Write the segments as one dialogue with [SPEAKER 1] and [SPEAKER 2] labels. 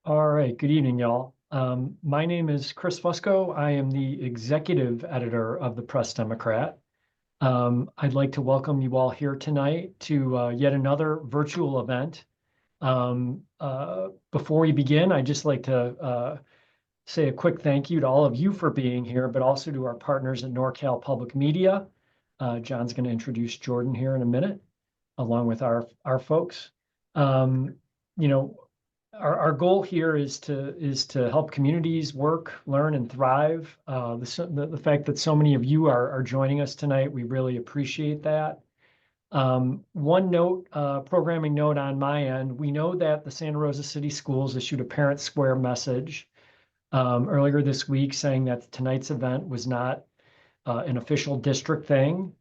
[SPEAKER 1] All right, good evening, y'all. My name is Chris Fusco. I am the executive editor of the Press Democrat. I'd like to welcome you all here tonight to yet another virtual event. Before we begin, I'd just like to say a quick thank you to all of you for being here, but also to our partners at NorCal Public Media. John's going to introduce Jordan here in a minute, along with our folks. Um, you know, our goal here is to help communities work, learn, and thrive. The fact that so many of you are joining us tonight, we really appreciate that. One note, programming note on my end, we know that the Santa Rosa City Schools issued a Parent Square message earlier this week saying that tonight's event was not an official district thing.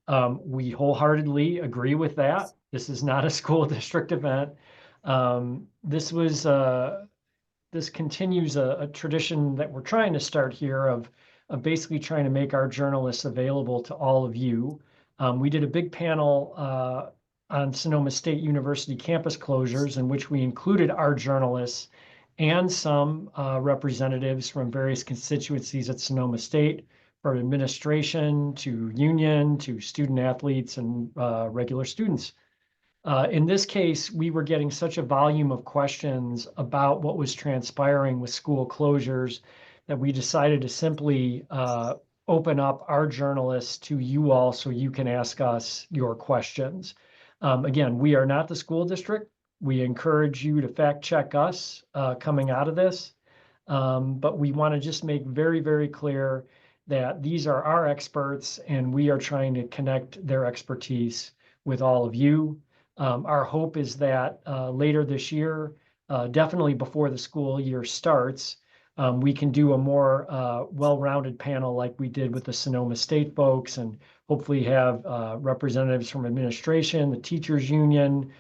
[SPEAKER 1] We wholeheartedly agree with that. This is not a school district event. This continues a tradition that we're trying to start here of basically trying to make our journalists available to all of you. We did a big panel on Sonoma State University campus closures in which we included our journalists and some representatives from various constituencies at Sonoma State, from administration to union to student athletes and regular students. In this case, we were getting such a volume of questions about what was transpiring with school closures that we decided to simply open up our journalists to you all so you can ask us your questions. Again, we are not the school district. We encourage you to fact check us coming out of this. But we want to just make very, very clear that these are our experts and we are trying to connect their expertise with all of you. Our hope is that later this year, definitely before the school year starts, we can do a more well-rounded panel like we did with the Sonoma State folks, and hopefully have representatives from administration, the teachers union,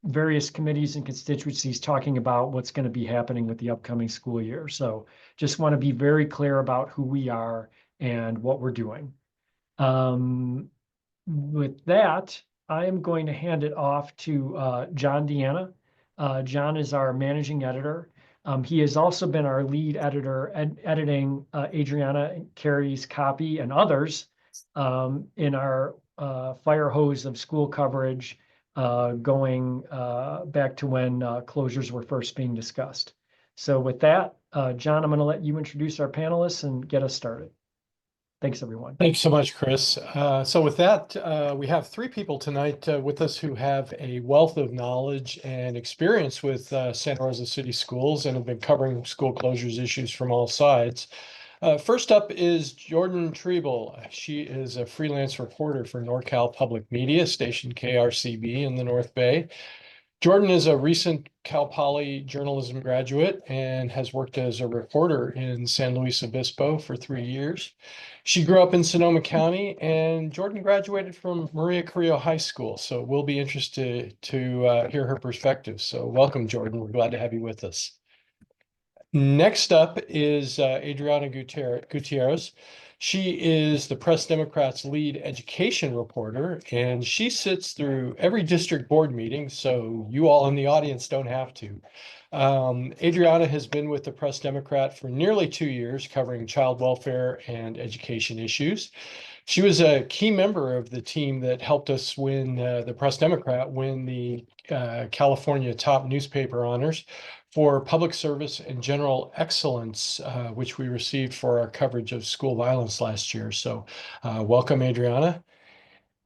[SPEAKER 1] various committees and constituencies talking about what's going to be happening with the upcoming school year. So just want to be very clear about who we are and what we're doing. With that, I am going to hand it off to John Deanna. John is our managing editor. He has also been our lead editor, editing Adriana and Kerry's copy and others in our fire hose of school coverage going back to when closures were first being discussed. So with that, John, I'm going to let you introduce our panelists and get us started. Thanks, everyone.
[SPEAKER 2] Thanks so much, Chris. So with that, we have three people tonight with us who have a wealth of knowledge and experience with Santa Rosa City Schools and have been covering school closures issues from all sides. First up is Jordan Treble. She is a freelance reporter for NorCal Public Media, station KRCB in the North Bay. Jordan is a recent Cal Poly journalism graduate and has worked as a reporter in San Luis Obispo for 3 years. She grew up in Sonoma County, and Jordan graduated from Maria Carrillo High School. So we'll be interested to hear her perspective. So welcome, Jordan. We're glad to have you with us. Next up is Adriana Gutierrez. She is the Press Democrat's lead education reporter, and she sits through every district board meeting, so you all in the audience don't have to. Adriana has been with the Press Democrat for nearly 2 years, covering child welfare and education issues. She was a key member of the team that helped us win, the Press Democrat win the California Top Newspaper Honors for public service and general excellence, which we received for our coverage of school violence last year. So welcome, Adriana.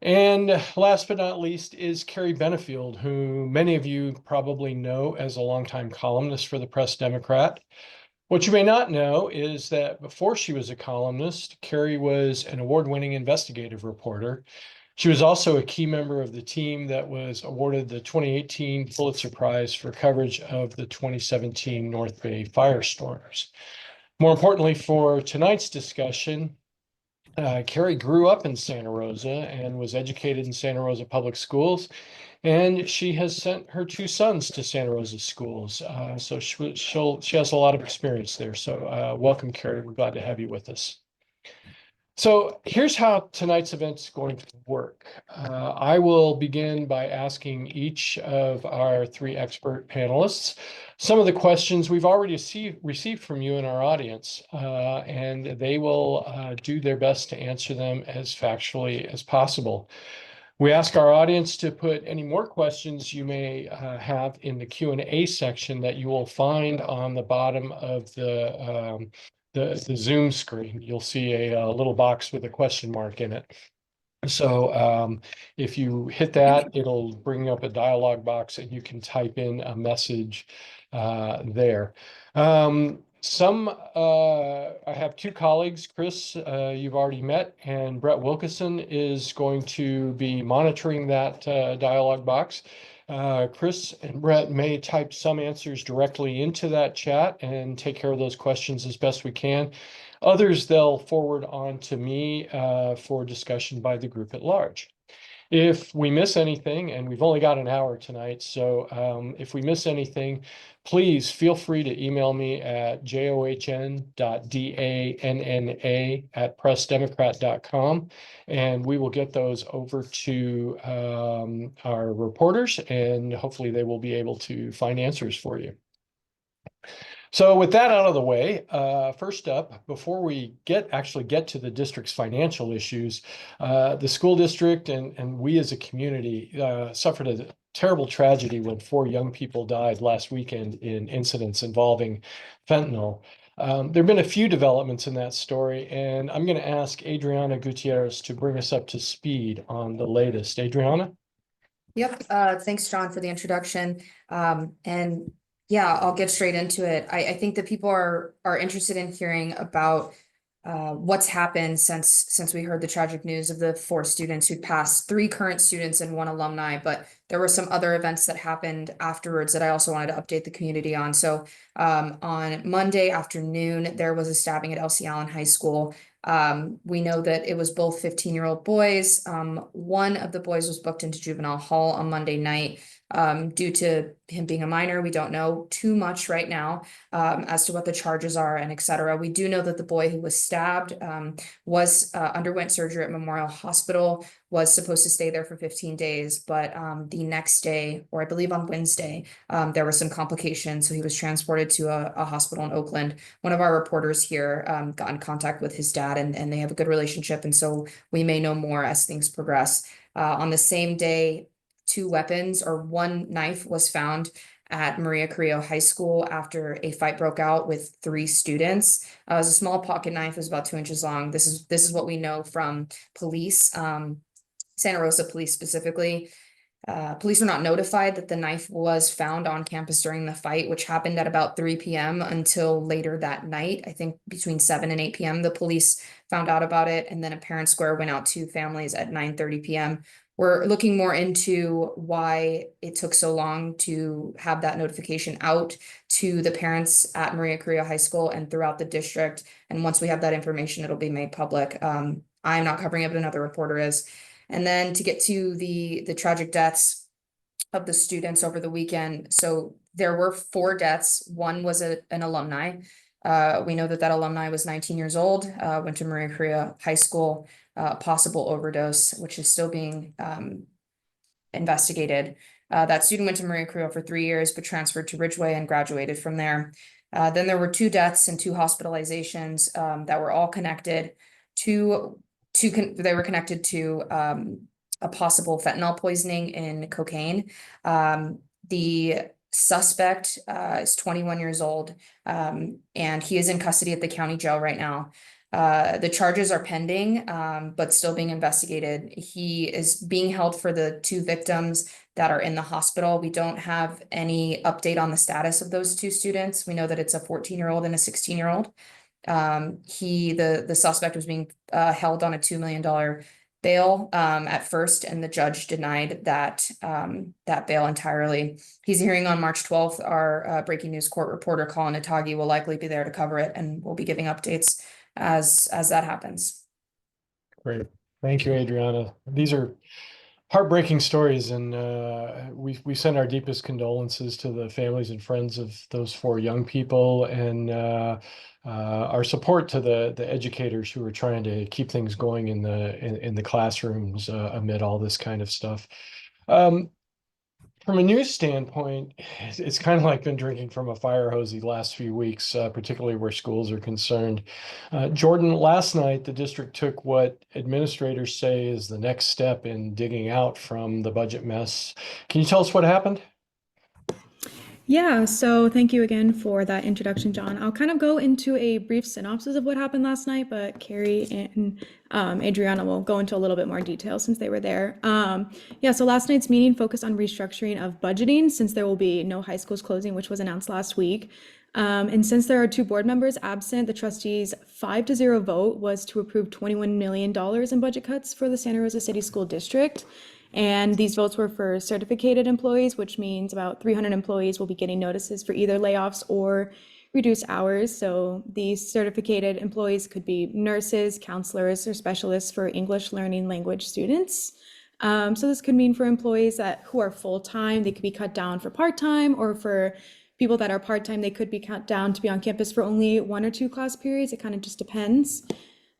[SPEAKER 2] And last but not least is Kerry Benefield, who many of you probably know as a longtime columnist for the Press Democrat. What you may not know is that before she was a columnist, Kerry was an award-winning investigative reporter. She was also a key member of the team that was awarded the 2018 Pulitzer Prize for coverage of the 2017 North Bay firestorms. More importantly, for tonight's discussion, Kerry grew up in Santa Rosa and was educated in Santa Rosa Public Schools, and she has sent her 2 sons to Santa Rosa schools. So she has a lot of experience there. So welcome, Kerry. We're glad to have you with us. So here's how tonight's event is going to work. I will begin by asking each of our three expert panelists some of the questions we've already received from you in our audience, and they will do their best to answer them as factually as possible. We ask our audience to put any more questions you may have in the Q&A section that you will find on the bottom of the Zoom screen. You'll see a little box with a question mark in it. So if you hit that, it'll bring up a dialog box and you can type in a message there. I have two colleagues, Chris, you've already met, and Brett Wilkinson is going to be monitoring that dialog box. Chris and Brett may type some answers directly into that chat and take care of those questions as best we can. Others they'll forward on to me for discussion by the group at large. If we miss anything, and we've only got an hour tonight, so if we miss anything, please feel free to email me at john.danna@pressdemocrat.com, and we will get those over to our reporters, and hopefully they will be able to find answers for you. So with that out of the way, first up, before we actually get to the district's financial issues, the school district and we as a community suffered a terrible tragedy when 4 young people died last weekend in incidents involving fentanyl. There have been a few developments in that story, and I'm going to ask Adriana Gutierrez to bring us up to speed on the latest. Adriana?
[SPEAKER 3] Yep. Thanks, John, for the introduction. And yeah, I'll get straight into it. I think that people are interested in hearing about what's happened since we heard the tragic news of the 4 students who passed, 3 current students and 1 alumni, but there were some other events that happened afterwards that I also wanted to update the community on. So on Monday afternoon, there was a stabbing at Elsie Allen High School. We know that it was both 15-year-old boys. One of the boys was booked into juvenile hall on Monday night. Due to him being a minor, we don't know too much right now as to what the charges are and etc. We do know that the boy who was stabbed underwent surgery at Memorial Hospital, was supposed to stay there for 15 days, but the next day, or I believe on Wednesday, there were some complications, so he was transported to a hospital in Oakland. One of our reporters here got in contact with his dad, and they have a good relationship, and so we may know more as things progress. On the same day, 2 weapons, or 1 knife, was found at Maria Carrillo High School after a fight broke out with 3 students. It was a small pocket knife, it was about 2 inches long. This is what we know from police, Santa Rosa police specifically. Police were not notified that the knife was found on campus during the fight, which happened at about 3 p.m. until later that night. I think between 7 and 8 p.m. the police found out about it, and then a parent square went out to families at 9:30 p.m. We're looking more into why it took so long to have that notification out to the parents at Maria Carrillo High School and throughout the district. And once we have that information, it'll be made public. I'm not covering it, but another reporter is. And then to get to the tragic deaths of the students over the weekend. So there were 4 deaths. One was an alumni. We know that alumni was 19 years old, went to Maria Carrillo High School, possible overdose, which is still being investigated. That student went to Maria Carrillo for 3 years, but transferred to Ridgeway and graduated from there. Then there were 2 deaths and 2 hospitalizations that were all connected to they were connected to a possible fentanyl poisoning in cocaine. The suspect is 21 years old, and he is in custody at the county jail right now. The charges are pending, but still being investigated. He is being held for the 2 victims that are in the hospital. We don't have any update on the status of those 2 students. We know that it's a 14-year-old and a 16-year-old. The suspect was being held on a $2 million bail at first, and the judge denied that bail entirely. He's hearing on March 12th. Our breaking news court reporter Colin Itagi will likely be there to cover it, and we'll be giving updates as that happens.
[SPEAKER 2] Great. Thank you, Adriana. These are heartbreaking stories, and we send our deepest condolences to the families and friends of those four young people, and our support to the educators who are trying to keep things going in the classrooms amid all this kind of stuff. From a news standpoint, it's kind of like been drinking from a fire hose the last few weeks, particularly where schools are concerned. Jordan, last night, the district took what administrators say is the next step in digging out from the budget mess. Can you tell us what happened?
[SPEAKER 4] Yeah, so thank you again for that introduction, John. I'll kind of go into a brief synopsis of what happened last night, but Kerry and Adriana will go into a little bit more detail since they were there. Yeah, so last night's meeting focused on restructuring of budgeting since there will be no high schools closing, which was announced last week. And since there are two board members absent, the trustees' 5-0 vote was to approve $21 million in budget cuts for the Santa Rosa City School District. And these votes were for certificated employees, which means about 300 employees will be getting notices for either layoffs or reduced hours. So these certificated employees could be nurses, counselors, or specialists for English learning language students. So this could mean for employees who are full-time, they could be cut down for part-time, or for people that are part-time, they could be cut down to be on campus for only 1 or 2 class periods. It kind of just depends.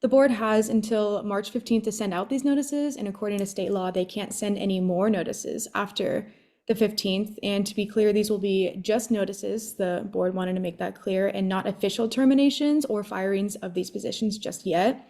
[SPEAKER 4] The board has until March 15th to send out these notices, and according to state law, they can't send any more notices after the 15th. And to be clear, these will be just notices. The board wanted to make that clear, and not official terminations or firings of these positions just yet.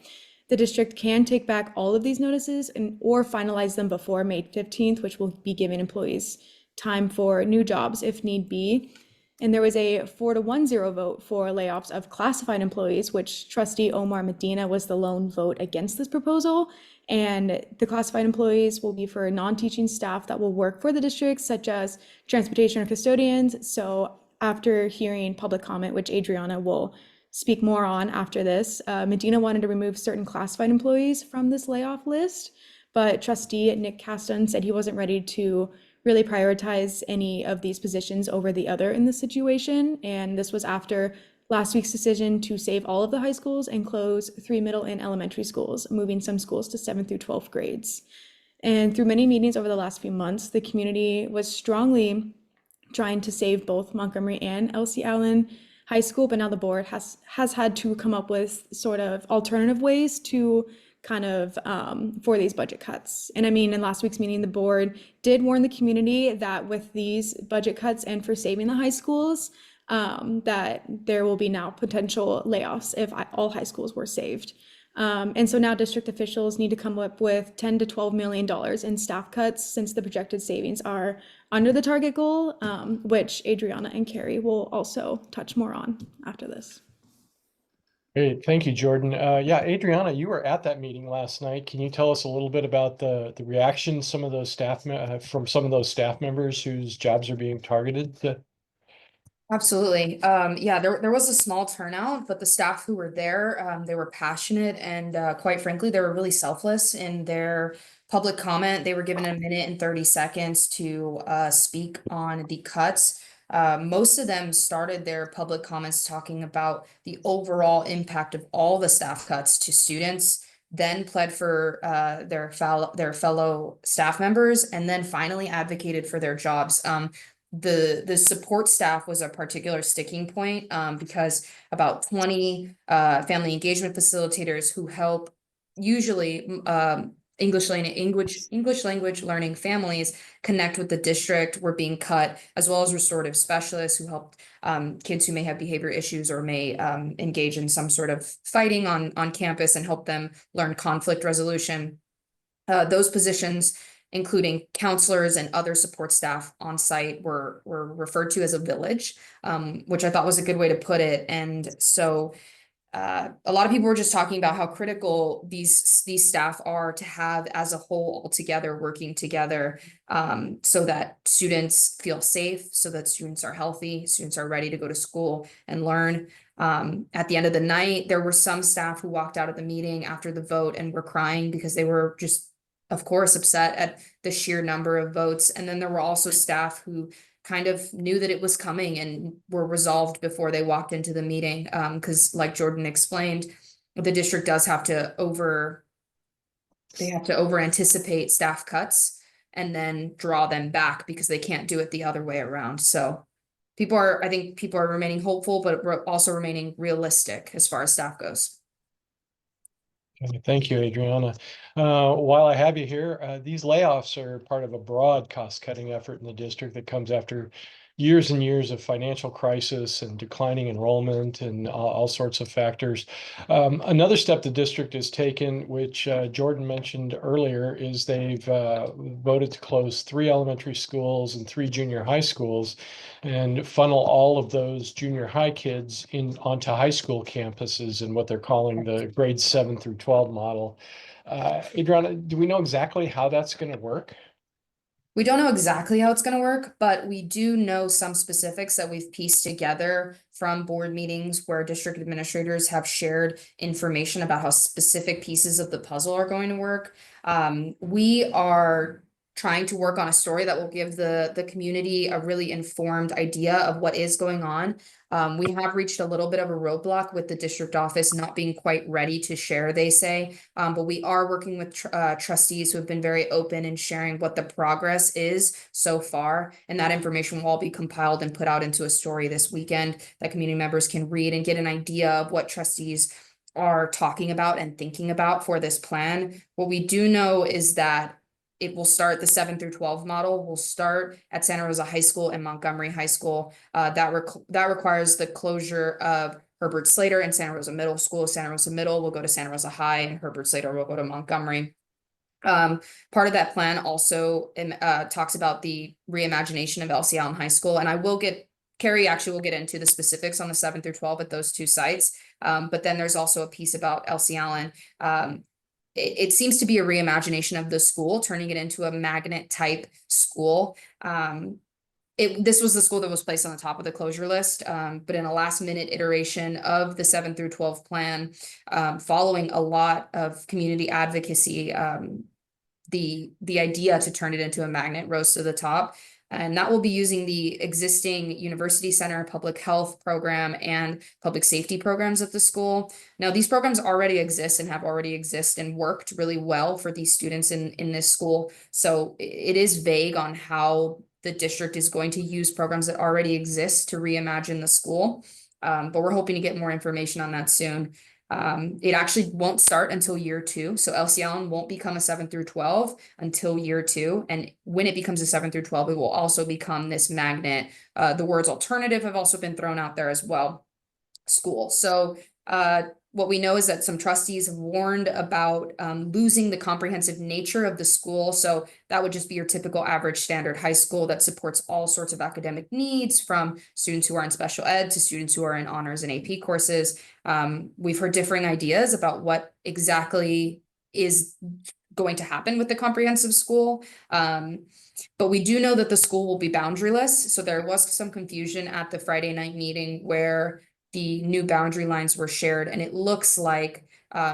[SPEAKER 4] The district can take back all of these notices or finalize them before May 15th, which will be giving employees time for new jobs if need be. And there was a 4-1-0 vote for layoffs of classified employees, which trustee Omar Medina was the lone vote against this proposal. And the classified employees will be for non-teaching staff that will work for the district, such as transportation or custodians. So after hearing public comment, which Adriana will speak more on after this, Medina wanted to remove certain classified employees from this layoff list, but trustee Nick Caston said he wasn't ready to really prioritize any of these positions over the other in this situation. And this was after last week's decision to save all of the high schools and close 3 middle and elementary schools, moving some schools to 7th through 12th grades. And through many meetings over the last few months, the community was strongly trying to save both Montgomery and Elsie Allen High School, but now the board has had to come up with sort of alternative ways to kind of for these budget cuts. And I mean, in last week's meeting, the board did warn the community that with these budget cuts and for saving the high schools, that there will be now potential layoffs if all high schools were saved. And so now district officials need to come up with $10 to $12 million in staff cuts since the projected savings are under the target goal, which Adriana and Kerry will also touch more on after this.
[SPEAKER 2] Great, thank you, Jordan. Yeah, Adriana, you were at that meeting last night. Can you tell us a little bit about the reaction some of those staff from some of those staff members whose jobs are being targeted?
[SPEAKER 3] Absolutely. Yeah, there was a small turnout, but the staff who were there, they were passionate and quite frankly, they were really selfless in their public comment. They were given 1 minute and 30 seconds to speak on the cuts. Most of them started their public comments talking about the overall impact of all the staff cuts to students, then pled for their fellow staff members, and then finally advocated for their jobs. The support staff was a particular sticking point because about 20 family engagement facilitators who help usually English language learning families connect with the district were being cut, as well as restorative specialists who helped kids who may have behavior issues or may engage in some sort of fighting on campus and help them learn conflict resolution. Those positions, including counselors and other support staff on site, were referred to as a village, which I thought was a good way to put it. And so a lot of people were just talking about how critical these staff are to have as a whole all together, working together, so that students feel safe, so that students are healthy, students are ready to go to school and learn. At the end of the night, there were some staff who walked out of the meeting after the vote and were crying because they were just, of course, upset at the sheer number of votes. And then there were also staff who kind of knew that it was coming and were resolved before they walked into the meeting. Because like Jordan explained, the district does have to over anticipate staff cuts. and then draw them back because they can't do it the other way around. So I think people are remaining hopeful, but also remaining realistic as far as staff goes.
[SPEAKER 2] Okay, thank you, Adriana. While I have you here, these layoffs are part of a broad cost-cutting effort in the district that comes after years and years of financial crisis and declining enrollment and all sorts of factors. Another step the district has taken, which Jordan mentioned earlier, is they've voted to close 3 elementary schools and 3 junior high schools and funnel all of those junior high kids onto high school campuses in what they're calling the grades 7 through 12 model. Adriana, do we know exactly how that's going to work?
[SPEAKER 3] We don't know exactly how it's going to work, but we do know some specifics that we've pieced together from board meetings where district administrators have shared information about how specific pieces of the puzzle are going to work. We are trying to work on a story that will give the community a really informed idea of what is going on. We have reached a little bit of a roadblock with the district office not being quite ready to share, they say, but we are working with trustees who have been very open in sharing what the progress is so far, and that information will all be compiled and put out into a story this weekend that community members can read and get an idea of what trustees are talking about and thinking about for this plan. What we do know is that it will start, the 7 through 12 model will start at Santa Rosa High School and Montgomery High School. That requires the closure of Herbert Slater and Santa Rosa Middle School. Santa Rosa Middle will go to Santa Rosa High and Herbert Slater will go to Montgomery. Part of that plan also talks about the reimagination of Elsie Allen High School. And Kerry actually will get into the specifics on the 7 through 12 at those 2 sites. But then there's also a piece about Elsie Allen. It seems to be a reimagination of the school, turning it into a magnet type school. This was the school that was placed on the top of the closure list, but in a last minute iteration of the 7 through 12 plan, following a lot of community advocacy, the idea to turn it into a magnet rose to the top. And that will be using the existing University Center public health program and public safety programs at the school. Now, these programs already exist and have already existed and worked really well for these students in this school. So it is vague on how the district is going to use programs that already exist to reimagine the school. But we're hoping to get more information on that soon. It actually won't start until year 2. So Elsie Allen won't become a 7 through 12 until year 2. And when it becomes a 7 through 12, it will also become this magnet. The words alternative have also been thrown out there as well. School. So what we know is that some trustees have warned about losing the comprehensive nature of the school. So that would just be your typical average standard high school that supports all sorts of academic needs, from students who are in special ed to students who are in honors and AP courses. We've heard differing ideas about what exactly is going to happen with the comprehensive school. But we do know that the school will be boundaryless. So there was some confusion at the Friday night meeting where the new boundary lines were shared, and it looks like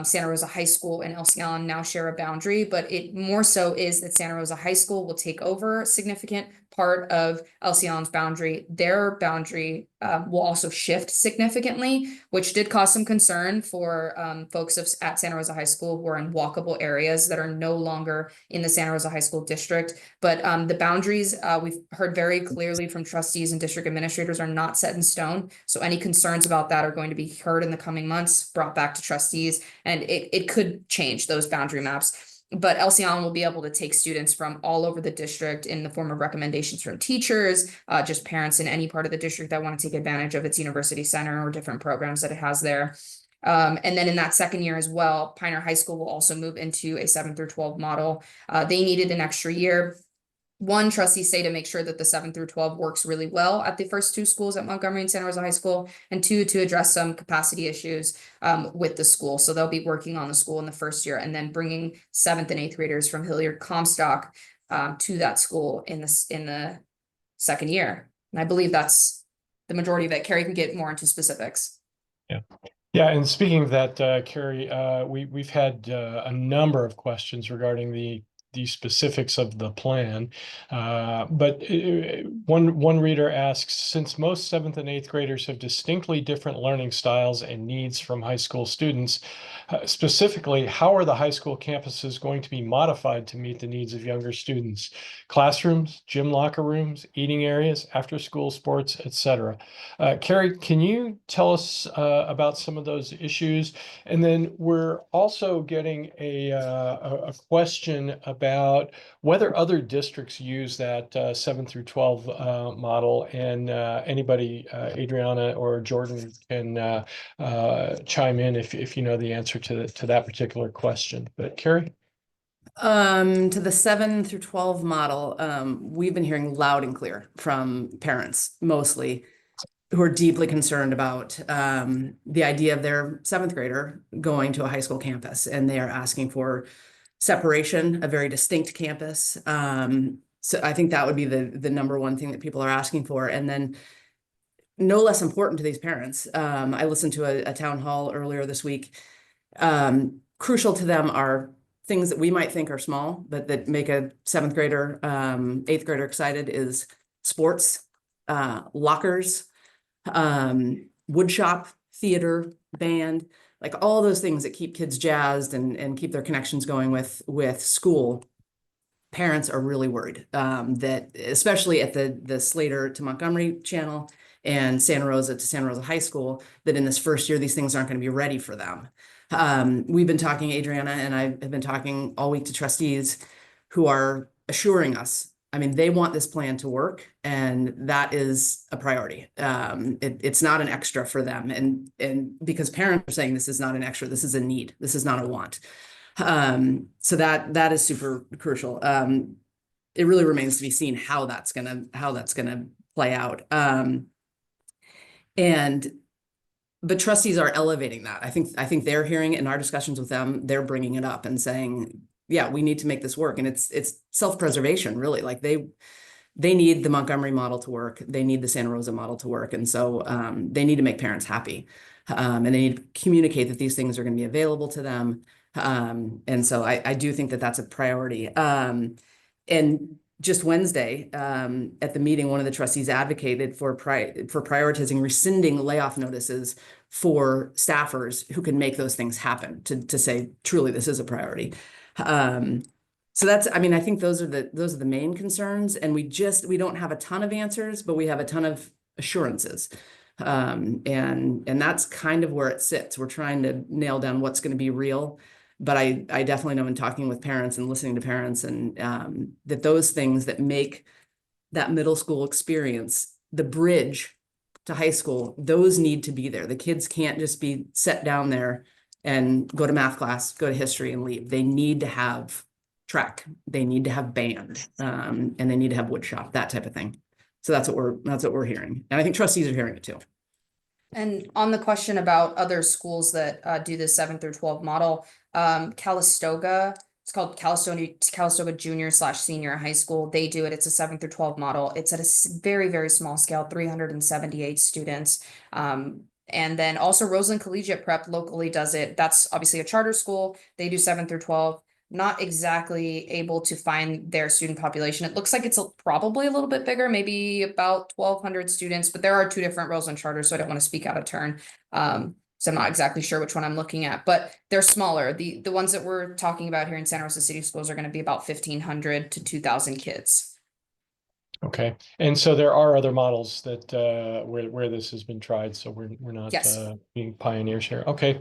[SPEAKER 3] Santa Rosa High School and Elsie Allen now share a boundary, but it more so is that Santa Rosa High School will take over a significant part of Elsie Allen's boundary. Their boundary will also shift significantly, which did cause some concern for folks at Santa Rosa High School who are in walkable areas that are no longer in the Santa Rosa High School district. But the boundaries, we've heard very clearly from trustees and district administrators, are not set in stone. So any concerns about that are going to be heard in the coming months, brought back to trustees, and it could change those boundary maps. But Elsie Allen will be able to take students from all over the district in the form of recommendations from teachers, just parents in any part of the district that want to take advantage of its university center or different programs that it has there. And then in that second year as well, Pioneer High School will also move into a 7 through 12 model. They needed an extra year. One, trustees say to make sure that the 7 through 12 works really well at the first 2 schools at Montgomery and Santa Rosa High School, and 2, to address some capacity issues with the school. So they'll be working on the school in the first year and then bringing 7th and 8th graders from Hilliard Comstock to that school in the second year. And I believe that's the majority of it. Kerry can get more into specifics.
[SPEAKER 2] Yeah. Yeah, and speaking of that, Kerry, we've had a number of questions regarding the the specifics of the plan. But one reader asks, since most 7th and 8th graders have distinctly different learning styles and needs from high school students, specifically, how are the high school campuses going to be modified to meet the needs of younger students? Classrooms, gym locker rooms, eating areas, after school sports, etc. Kerry, can you tell us about some of those issues? And then we're also getting a question about whether other districts use that 7 through 12 model, and anybody, Adriana or Jordan, can chime in if you know the answer to that particular question. But Kerry?
[SPEAKER 5] To the 7 through 12 model, we've been hearing loud and clear from parents, mostly, who are deeply concerned about the idea of their 7th grader going to a high school campus, and they are asking for separation, a very distinct campus. So I think that would be the number one thing that people are asking for. And then, no less important to these parents, I listened to a town hall earlier this week. Crucial to them are things that we might think are small, but that make a 7th grader, 8th grader excited, is sports, lockers, wood shop, theater, band, like all those things that keep kids jazzed and keep their connections going with school. Parents are really worried that, especially at the Slater to Montgomery channel and Santa Rosa to Santa Rosa High School, that in this first year, these things aren't going to be ready for them. We've been talking, Adriana and I have been talking all week to trustees who are assuring us, I mean, they want this plan to work, and that is a priority. It's not an extra for them. And because parents are saying this is not an extra, this is a need, this is not a want. So that is super crucial. It really remains to be seen how that's gonna play out. But trustees are elevating that. I think they're hearing it in our discussions with them. They're bringing it up and saying, yeah, we need to make this work. And it's self-preservation, really. Like they need the Montgomery model to work. They need the Santa Rosa model to work. And so they need to make parents happy. And they need to communicate that these things are going to be available to them. And so I do think that that's a priority. And just Wednesday, at the meeting, one of the trustees advocated for prioritizing rescinding layoff notices for staffers who can make those things happen, to say, truly, this is a priority. So that's, I mean, I think those are the main concerns, and we don't have a ton of answers, but we have a ton of assurances. And that's kind of where it sits. We're trying to nail down what's going to be real. But I definitely know, in talking with parents and listening to parents, and that those things that make that middle school experience the bridge to high school, those need to be there. The kids can't just be set down there and go to math class, go to history, and leave. They need to have track, they need to have band, and they need to have wood shop, that type of thing. So that's what we're hearing, and I think trustees are hearing it too.
[SPEAKER 3] And on the question about other schools that do the 7 through 12 model, Calistoga, it's called Calistoga Junior / Senior High School. They do it. It's a 7 through 12 model. It's at a very, very small scale, 378 students. And then also Roseland Collegiate Prep locally does it. That's obviously a charter school. They do 7 through 12. Not exactly able to find their student population. It looks like it's probably a little bit bigger, maybe about 1,200 students, but there are 2 different Roseland charters, so I don't want to speak out of turn. So I'm not exactly sure which one I'm looking at, but they're smaller. The ones that we're talking about here in Santa Rosa City Schools are going to be about 1,500 to 2,000 kids.
[SPEAKER 2] Okay, and so there are other models that where this has been tried, so we're not being pioneers here. Okay,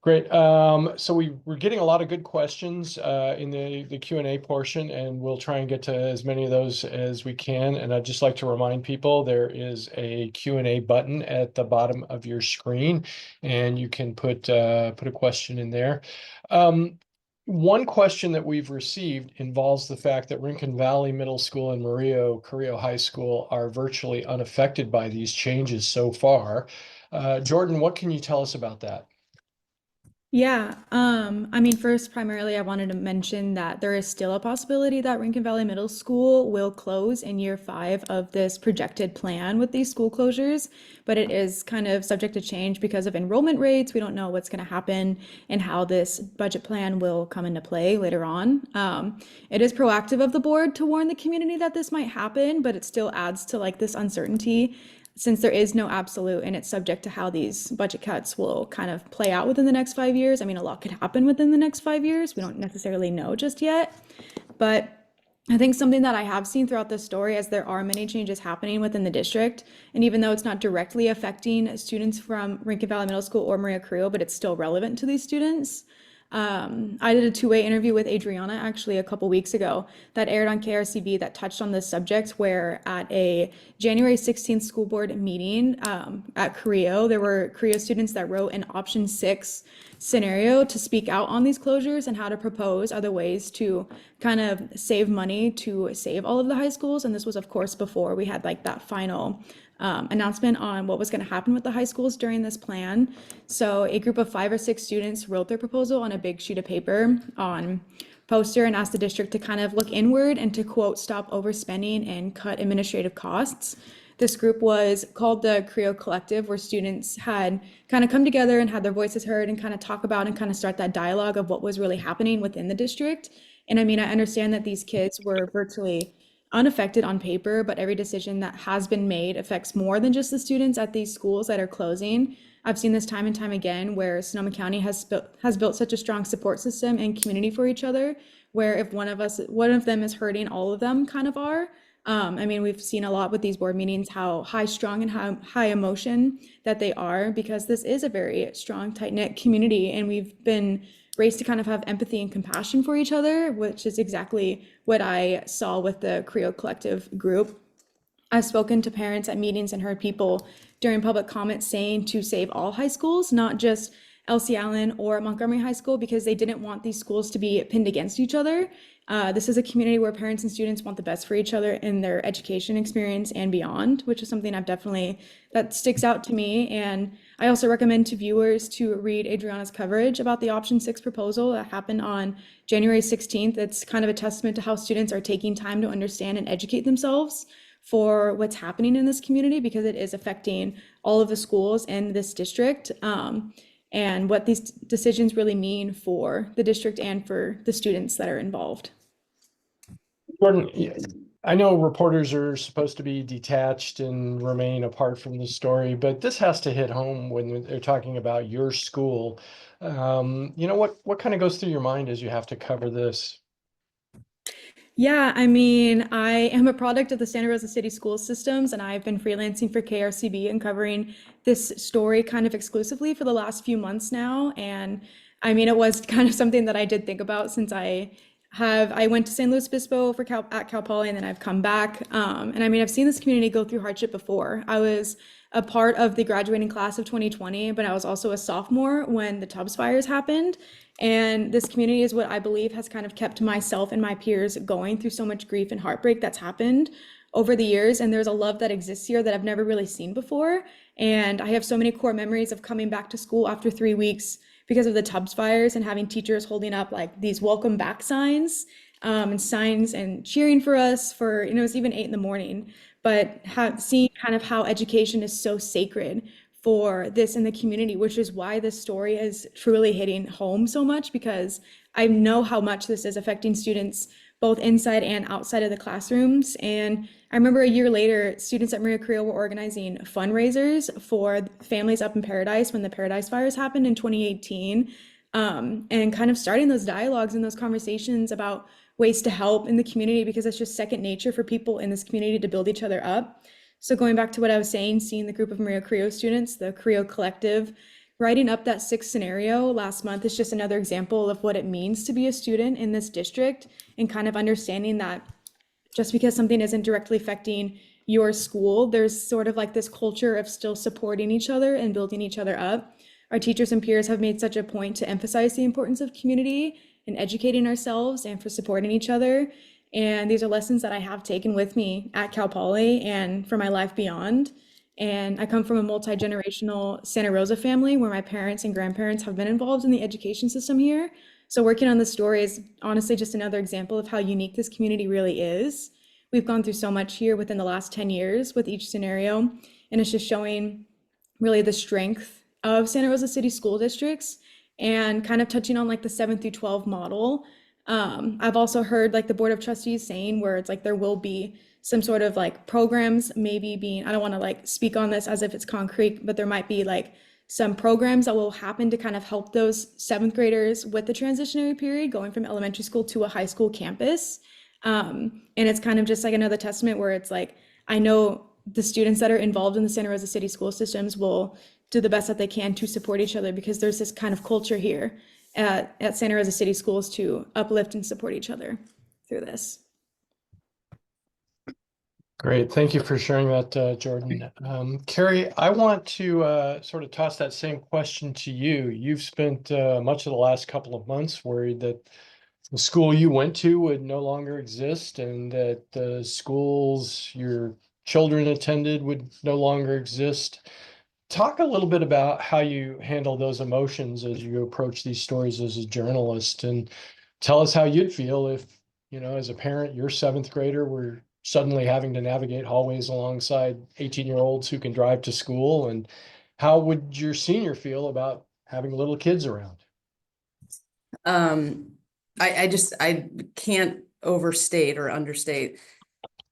[SPEAKER 2] great. So we're getting a lot of good questions in the Q&A portion, and we'll try and get to as many of those as we can. And I'd just like to remind people, there is a Q&A button at the bottom of your screen, and you can put a question in there. One question that we've received involves the fact that Rincon Valley Middle School and Carrillo High School are virtually unaffected by these changes so far. Jordan, what can you tell us about that?
[SPEAKER 4] Yeah, I mean, first, primarily, I wanted to mention that there is still a possibility that Rankin Valley Middle School will close in year 5 of this projected plan with these school closures, but it is kind of subject to change because of enrollment rates. We don't know what's going to happen and how this budget plan will come into play later on. It is proactive of the board to warn the community that this might happen, but it still adds to like this uncertainty since there is no absolute and it's subject to how these budget cuts will kind of play out within the next 5 years. I mean, a lot could happen within the next 5 years. We don't necessarily know just yet. But I think something that I have seen throughout this story is there are many changes happening within the district. And even though it's not directly affecting students from Rankin Valley Middle School or Maria Carrillo, but it's still relevant to these students. I did a two-way interview with Adriana actually a couple weeks ago that aired on KRCB that touched on this subject, where at a January 16th school board meeting at Carrillo, there were Carrillo students that wrote an option 6 scenario to speak out on these closures and how to propose other ways to kind of save money to save all of the high schools. And this was, of course, before we had like that final announcement on what was going to happen with the high schools during this plan. So a group of 5 or 6 students wrote their proposal on a big sheet of paper on poster and asked the district to kind of look inward and to, quote, stop overspending and cut administrative costs. This group was called the Creo Collective, where students had kind of come together and had their voices heard and kind of talk about and kind of start that dialogue of what was really happening within the district. And I mean, I understand that these kids were virtually unaffected on paper, but every decision that has been made affects more than just the students at these schools that are closing. I've seen this time and time again where Sonoma County has built such a strong support system and community for each other, where if one of them is hurting, all of them kind of are. I mean, we've seen a lot with these board meetings how high strung and how high emotion that they are, because this is a very strong, tight-knit community, and we've been raised to kind of have empathy and compassion for each other, which is exactly what I saw with the Creo Collective group. I've spoken to parents at meetings and heard people during public comments saying to save all high schools, not just Elsie Allen or Montgomery High School, because they didn't want these schools to be pinned against each other. This is a community where parents and students want the best for each other in their education experience and beyond, which is something that sticks out to me. And I also recommend to viewers to read Adriana's coverage about the option 6 proposal that happened on January 16th. It's kind of a testament to how students are taking time to understand and educate themselves for what's happening in this community, because it is affecting all of the schools in this district, and what these decisions really mean for the district and for the students that are involved.
[SPEAKER 2] Jordan, I know reporters are supposed to be detached and remain apart from the story, but this has to hit home when they're talking about your school. What kind of goes through your mind as you have to cover this?
[SPEAKER 4] Yeah, I mean, I am a product of the Santa Rosa City Schools systems, and I've been freelancing for KRCB and covering this story kind of exclusively for the last few months now. And I mean, it was kind of something that I did think about since I went to San Luis Obispo at Cal Poly, and then I've come back. And I mean, I've seen this community go through hardship before. I was a part of the graduating class of 2020, but I was also a sophomore when the Tubbs fires happened. And this community is what I believe has kind of kept myself and my peers going through so much grief and heartbreak that's happened over the years. And there's a love that exists here that I've never really seen before. And I have so many core memories of coming back to school after 3 weeks because of the Tubbs fires and having teachers holding up like these welcome back signs and cheering for us for, it was even 8 in the morning, but seeing kind of how education is so sacred for this in the community, which is why this story is truly hitting home so much, because I know how much this is affecting students both inside and outside of the classrooms. And I remember a year later, students at Maria Carrillo were organizing fundraisers for families up in Paradise when the Paradise fires happened in 2018, and kind of starting those dialogues and those conversations about ways to help in the community, because it's just second nature for people in this community to build each other up. So going back to what I was saying, seeing the group of Maria Carrillo students, the Carrillo Collective, writing up that 6 scenario last month is just another example of what it means to be a student in this district, and kind of understanding that just because something isn't directly affecting your school, there's sort of like this culture of still supporting each other and building each other up. Our teachers and peers have made such a point to emphasize the importance of community and educating ourselves and for supporting each other. And these are lessons that I have taken with me at Cal Poly and for my life beyond. And I come from a multi-generational Santa Rosa family where my parents and grandparents have been involved in the education system here. So working on this story is honestly just another example of how unique this community really is. We've gone through so much here within the last 10 years with each scenario, and it's just showing really the strength of Santa Rosa City school districts and kind of touching on like the 7 through 12 model. I've also heard like the Board of Trustees saying where it's like there will be some sort of like programs maybe being, I don't want to like speak on this as if it's concrete, but there might be like some programs that will happen to kind of help those 7th graders with the transitionary period going from elementary school to a high school campus. And it's kind of just like another testament where it's like, I know the students that are involved in the Santa Rosa City school systems will do the best that they can to support each other, because there's this kind of culture here at Santa Rosa City Schools to uplift and support each other through this.
[SPEAKER 2] Great. Thank you for sharing that, Jordan. Kerry, I want to sort of toss that same question to you. You've spent much of the last couple of months worried that the school you went to would no longer exist and that the schools your children attended would no longer exist. Talk a little bit about how you handle those emotions as you approach these stories as a journalist, and tell us how you'd feel if, as a parent, your 7th grader were suddenly having to navigate hallways alongside 18-year-olds who can drive to school, and how would your senior feel about having little kids around?
[SPEAKER 5] I can't overstate or understate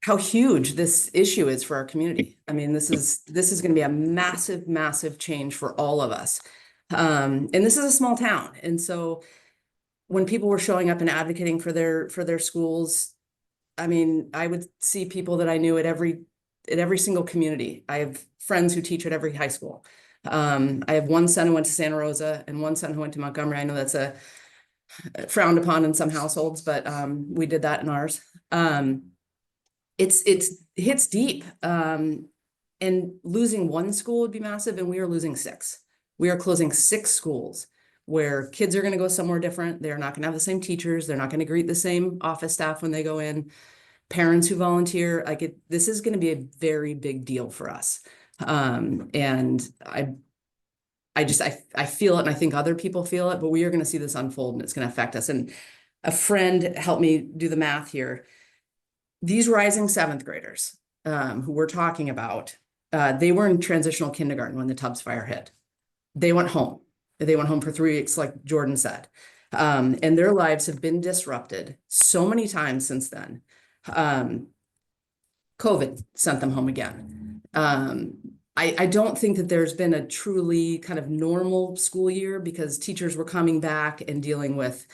[SPEAKER 5] how huge this issue is for our community. I mean, this is going to be a massive, massive change for all of us. And this is a small town. And so when people were showing up and advocating for their schools, I mean, I would see people that I knew at every single community. I have friends who teach at every high school. I have one son who went to Santa Rosa and one son who went to Montgomery. I know that's a frowned upon in some households, but we did that in ours. It hits deep. And losing one school would be massive, and we are losing 6. We are closing 6 schools where kids are going to go somewhere different. They're not going to have the same teachers. They're not going to greet the same office staff when they go in. Parents who volunteer, this is going to be a very big deal for us. And I feel it, and I think other people feel it, but we are going to see this unfold, and it's going to affect us. And a friend helped me do the math here. These rising 7th graders who we're talking about, they were in transitional kindergarten when the Tubbs fire hit. They went home. They went home for 3 weeks, like Jordan said. And their lives have been disrupted so many times since then. COVID sent them home again. I don't think that there's been a truly kind of normal school year, because teachers were coming back and dealing with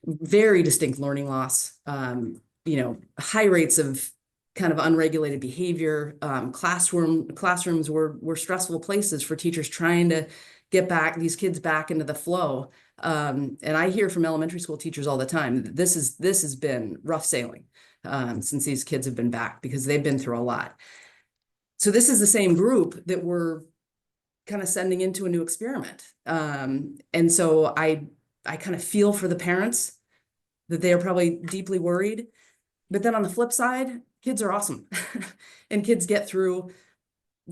[SPEAKER 5] very distinct learning loss, high rates of kind of unregulated behavior. Classrooms were stressful places for teachers trying to get these kids back into the flow. And I hear from elementary school teachers all the time, this has been rough sailing since these kids have been back, because they've been through a lot. So this is the same group that we're kind of sending into a new experiment. And so I kind of feel for the parents that they are probably deeply worried. But then on the flip side, kids are awesome and kids get through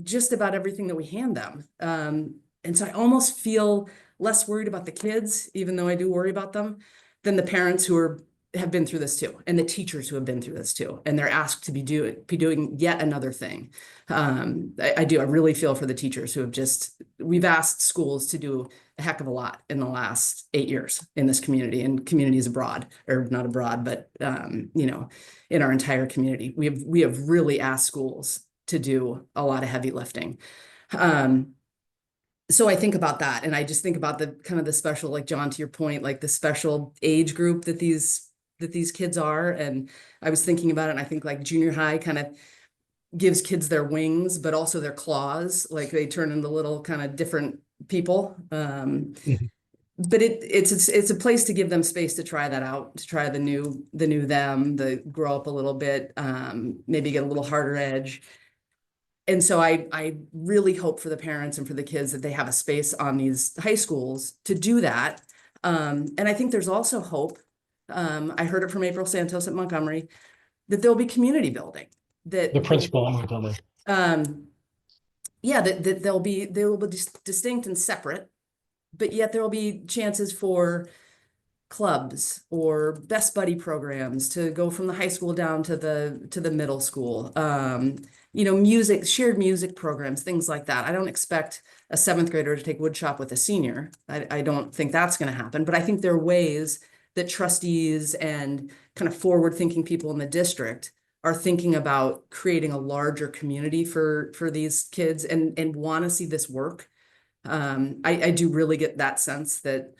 [SPEAKER 5] just about everything that we hand them. And so I almost feel less worried about the kids, even though I do worry about them, than the parents who have been through this too, and the teachers who have been through this too, and they're asked to be doing yet another thing. I really feel for the teachers who we've asked schools to do a heck of a lot in the last 8 years in this community and communities abroad, or not abroad, but in our entire community. We have really asked schools to do a lot of heavy lifting. So I think about that, and I just think about the kind of the special, like John, to your point, like the special age group that these kids are. And I was thinking about it, and I think like junior high kind of gives kids their wings, but also their claws, like they turn into little kind of different people. But it's a place to give them space to try that out, to try the new them, grow up a little bit, maybe get a little harder edge. And so I really hope for the parents and for the kids that they have a space on these high schools to do that. And I think there's also hope. I heard it from April Santos at Montgomery, that there'll be community building. That
[SPEAKER 2] The principal at Montgomery.
[SPEAKER 5] yeah, that they will be distinct and separate, but yet there will be chances for clubs or best buddy programs to go from the high school down to the middle school. You know, music, shared music programs, things like that. I don't expect a 7th grader to take woodshop with a senior. I don't think that's going to happen, but I think there are ways that trustees and kind of forward-thinking people in the district are thinking about creating a larger community for these kids and want to see this work. I do really get that sense that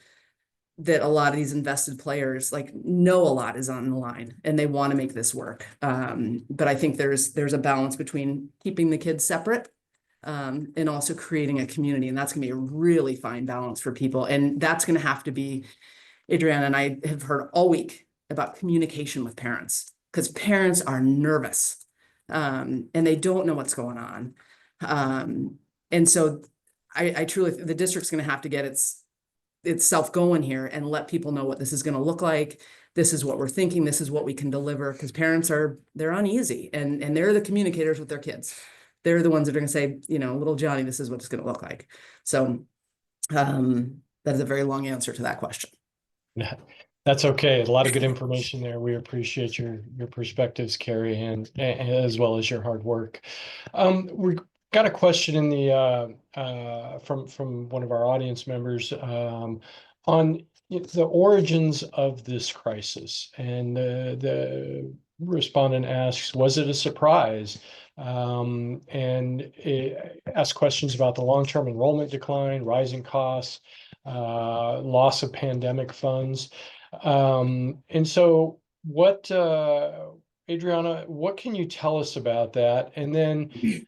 [SPEAKER 5] a lot of these invested players like know a lot is on the line and they want to make this work. But I think there's a balance between keeping the kids separate and also creating a community. And that's going to be a really fine balance for people. And that's going to have to be, Adriana and I have heard all week about communication with parents, because parents are nervous and they don't know what's going on. And so I truly, the district's going to have to get itself going here and let people know what this is going to look like. This is what we're thinking. This is what we can deliver, because parents they're uneasy and they're the communicators with their kids. They're the ones that are going to say, you know, little Johnny, this is what it's going to look like. So that is a very long answer to that question.
[SPEAKER 2] Yeah, that's okay. A lot of good information there. We appreciate your perspectives, Kerry, and as well as your hard work. We got a question in the from one of our audience members on the origins of this crisis, and the respondent asks, was it a surprise? And ask questions about the long-term enrollment decline, rising costs, loss of pandemic funds. And so what, Adriana, what can you tell us about that? And then, you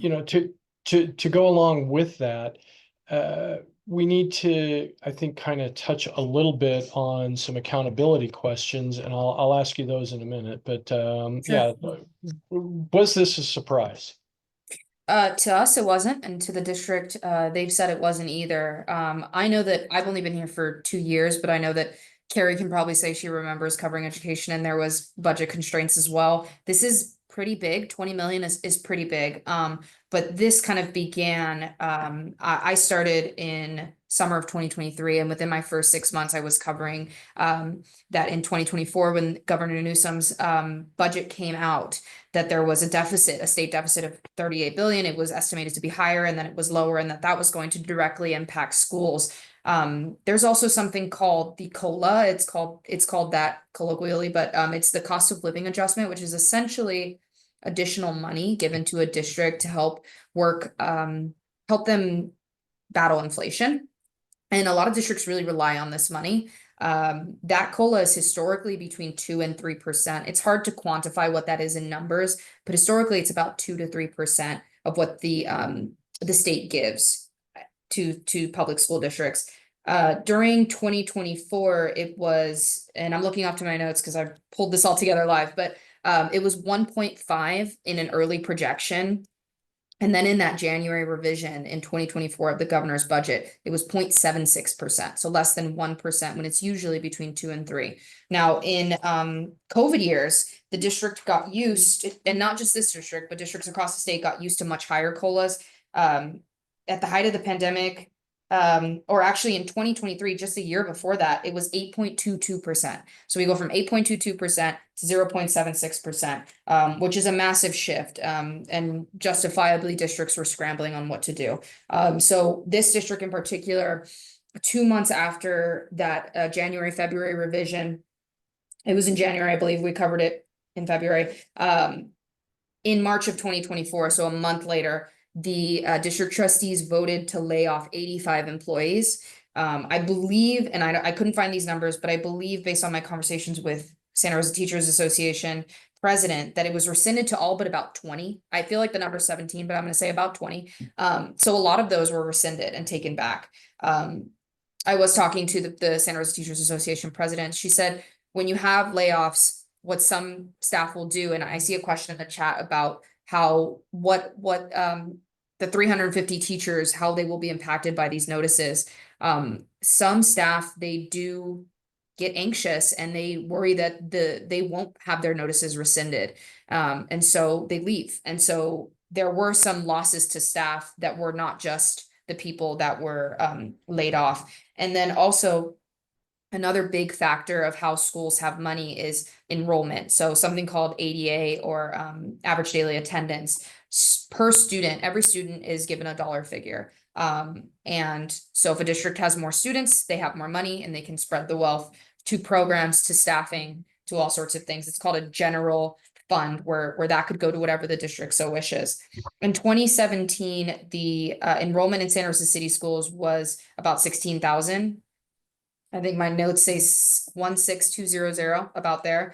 [SPEAKER 2] know, to go along with that, we need to, I think, kind of touch a little bit on some accountability questions, and I'll ask you those in a minute. But
[SPEAKER 3] Sure.
[SPEAKER 2] yeah, was this a surprise?
[SPEAKER 3] To us, it wasn't, and to the district, they've said it wasn't either. I know that I've only been here for 2 years, but I know that Kerry can probably say she remembers covering education, and there was budget constraints as well. This is pretty big. 20 million is pretty big. But this kind of began, I started in summer of 2023, and within my first 6 months, I was covering that in 2024, when Governor Newsom's budget came out, that there was a deficit, a state deficit of 38 billion. It was estimated to be higher, and then it was lower, and that was going to directly impact schools. There's also something called the COLA. It's called that colloquially, but it's the cost of living adjustment, which is essentially additional money given to a district to help them battle inflation. And a lot of districts really rely on this money. That COLA is historically between 2% and 3%. It's hard to quantify what that is in numbers, but historically it's about 2 to 3% of what the state gives to public school districts. During 2024, it was, and I'm looking off to my notes because I pulled this all together live, but it was 1.5 in an early projection. And then in that January revision in 2024 of the governor's budget, it was 0.76%. So less than 1% when it's usually between 2 and 3. Now in COVID years, the district got used, and not just this district, but districts across the state got used to much higher COLAs. At the height of the pandemic, or actually in 2023, just a year before that, it was 8.22%. So we go from 8.22% to 0.76%, which is a massive shift. And justifiably districts were scrambling on what to do. So this district in particular, 2 months after that January, February revision, it was in January, I believe we covered it in February, in March of 2024, so a month later, the district trustees voted to lay off 85 employees. I believe, and I couldn't find these numbers, but I believe based on my conversations with Santa Rosa Teachers Association president, that it was rescinded to all but about 20. I feel like the number is 17, but I'm going to say about 20. So a lot of those were rescinded and taken back. I was talking to the Santa Rosa Teachers Association president. She said, when you have layoffs, what some staff will do, and I see a question in the chat about what the 350 teachers, how they will be impacted by these notices. Some staff, they do get anxious and they worry that they won't have their notices rescinded. And so they leave. And so there were some losses to staff that were not just the people that were laid off. And then also another big factor of how schools have money is enrollment. So something called ADA, or average daily attendance. Per student, every student is given a dollar figure. And so if a district has more students, they have more money and they can spread the wealth to programs, to staffing, to all sorts of things. It's called a general fund, where that could go to whatever the district so wishes. In 2017, the enrollment in Santa Rosa City Schools was about 16,000. I think my notes say 16200, about there.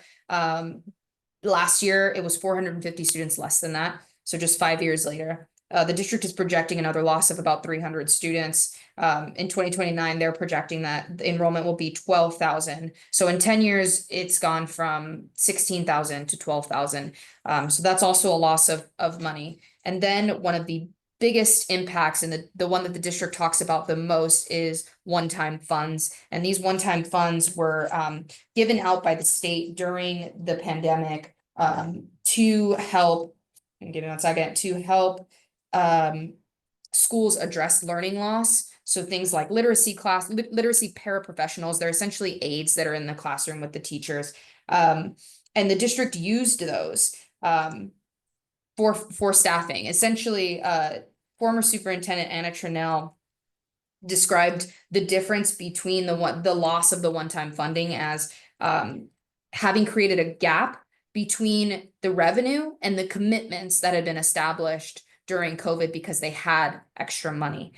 [SPEAKER 3] Last year it was 450 students less than that. So just 5 years later, the district is projecting another loss of about 300 students. In 2029, they're projecting that the enrollment will be 12,000. So in 10 years, it's gone from 16,000 to 12,000. So that's also a loss of money. And then one of the biggest impacts, and the one that the district talks about the most, is one-time funds. And these one-time funds were given out by the state during the pandemic to help, and give me 1 second, to help schools address learning loss. So things like literacy paraprofessionals, they're essentially aides that are in the classroom with the teachers. And the district used those for staffing. Essentially, former superintendent Anna Trinnell described the difference between the loss of the one-time funding as having created a gap between the revenue and the commitments that had been established during COVID because they had extra money.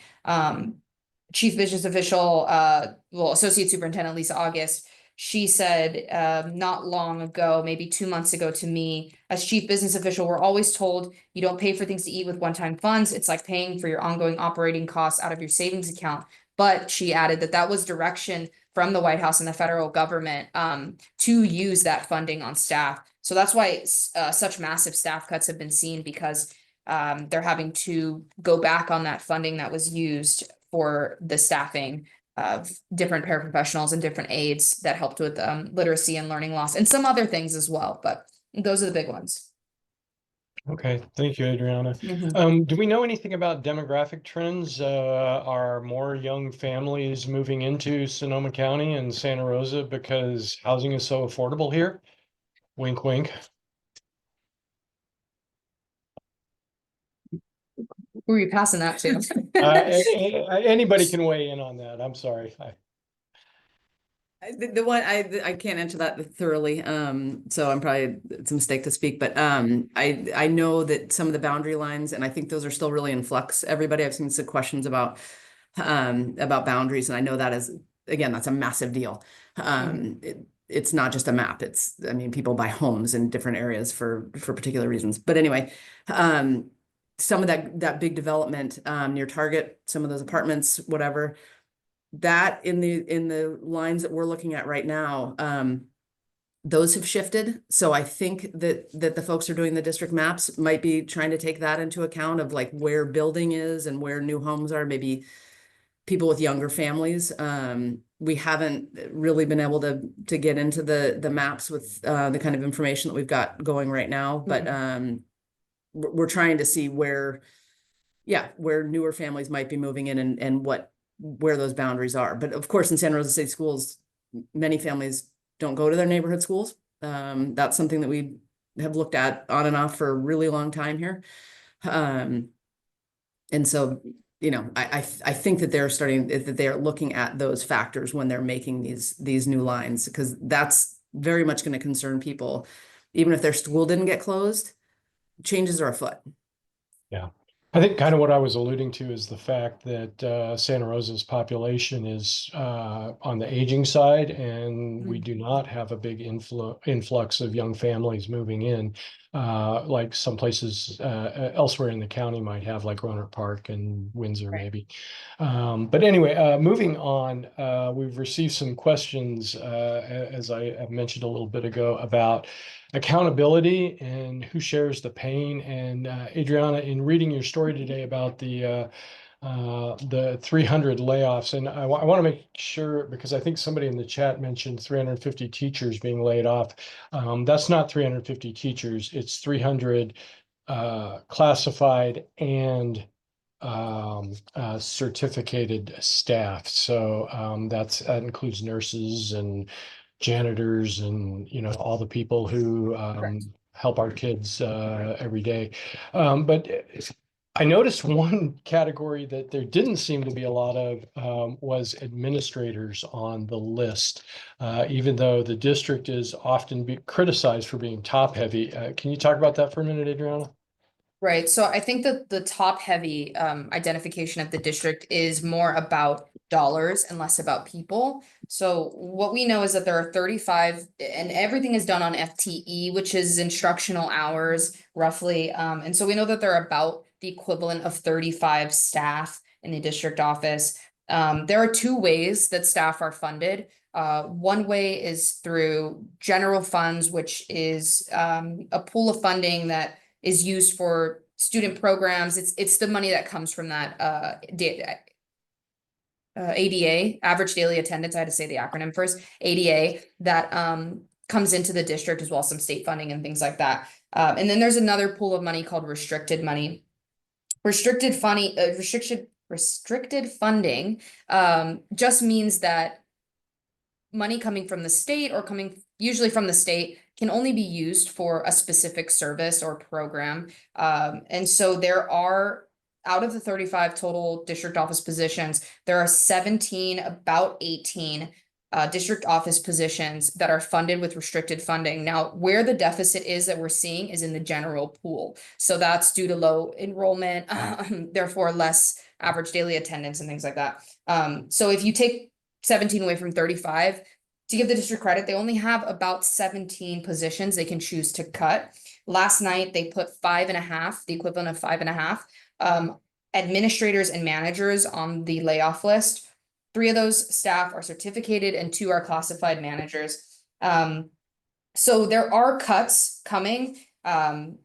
[SPEAKER 3] Chief Business Official, Associate Superintendent Lisa August, she said not long ago, maybe 2 months ago, to me, as chief business official, we're always told you don't pay for things to eat with one-time funds. It's like paying for your ongoing operating costs out of your savings account. But she added that was direction from the White House and the federal government to use that funding on staff. So that's why such massive staff cuts have been seen, because they're having to go back on that funding that was used for the staffing of different paraprofessionals and different aides that helped with literacy and learning loss, and some other things as well, but those are the big ones.
[SPEAKER 2] Okay, thank you, Adriana. Do we know anything about demographic trends? Are more young families moving into Sonoma County and Santa Rosa because housing is so affordable here? Wink, wink.
[SPEAKER 3] Who are you passing that to?
[SPEAKER 2] Anybody can weigh in on that. I'm sorry.
[SPEAKER 5] The one I can't answer that thoroughly, so I'm probably, it's a mistake to speak, but I know that some of the boundary lines, and I think those are still really in flux. Everybody, I've seen some questions about boundaries, and I know that is, again, that's a massive deal. It's not just a map. I mean, people buy homes in different areas for particular reasons. But anyway, some of that big development near Target, some of those apartments, whatever, that in the lines that we're looking at right now, those have shifted. So I think that the folks who are doing the district maps might be trying to take that into account of like where building is and where new homes are, maybe people with younger families. We haven't really been able to get into the maps with the kind of information that we've got going right now, but we're trying to see where newer families might be moving in and where those boundaries are. But of course, in Santa Rosa City Schools, many families don't go to their neighborhood schools. That's something that we have looked at on and off for a really long time here. And so, you know, I think that they're looking at those factors when they're making these new lines, because that's very much going to concern people. Even if their school didn't get closed, changes are afoot.
[SPEAKER 2] Yeah. I think kind of what I was alluding to is the fact that Santa Rosa's population is on the aging side, and we do not have a big influx of young families moving in, like some places elsewhere in the county might have, like Roanoke Park and Windsor, maybe. But anyway, moving on, we've received some questions, as I mentioned a little bit ago, about accountability and who shares the pain. And Adriana, in reading your story today about the 300 layoffs, and I want to make sure, because I think somebody in the chat mentioned 350 teachers being laid off. That's not 350 teachers. It's 300 classified and certificated staff. So that includes nurses and janitors and, you know, all the people who help our kids every day. But I noticed one category that there didn't seem to be a lot of was administrators on the list, even though the district is often criticized for being top heavy. Can you talk about that for a minute, Adriana?
[SPEAKER 3] Right, so I think that the top heavy identification of the district is more about dollars and less about people. So what we know is that there are 35 and everything is done on FTE, which is instructional hours roughly. And so we know that there are about the equivalent of 35 staff in the district office. There are two ways that staff are funded. One way is through general funds, which is a pool of funding that is used for student programs. It's the money that comes from that ADA, average daily attendance. I had to say the acronym first, ADA, that comes into the district, as well as some state funding and things like that. And then there's another pool of money called restricted money. Restricted funding just means that money coming from the state or coming usually from the state can only be used for a specific service or program. And so there are, out of the 35 total district office positions, there are 17, about 18 district office positions that are funded with restricted funding. Now, where the deficit is that we're seeing is in the general pool. So that's due to low enrollment, therefore less average daily attendance and things like that. So if you take 17 away from 35, to give the district credit, they only have about 17 positions they can choose to cut. Last night, they put 5.5, the equivalent of 5.5, administrators and managers on the layoff list. 3 of those staff are certificated and 2 are classified managers. So there are cuts coming, and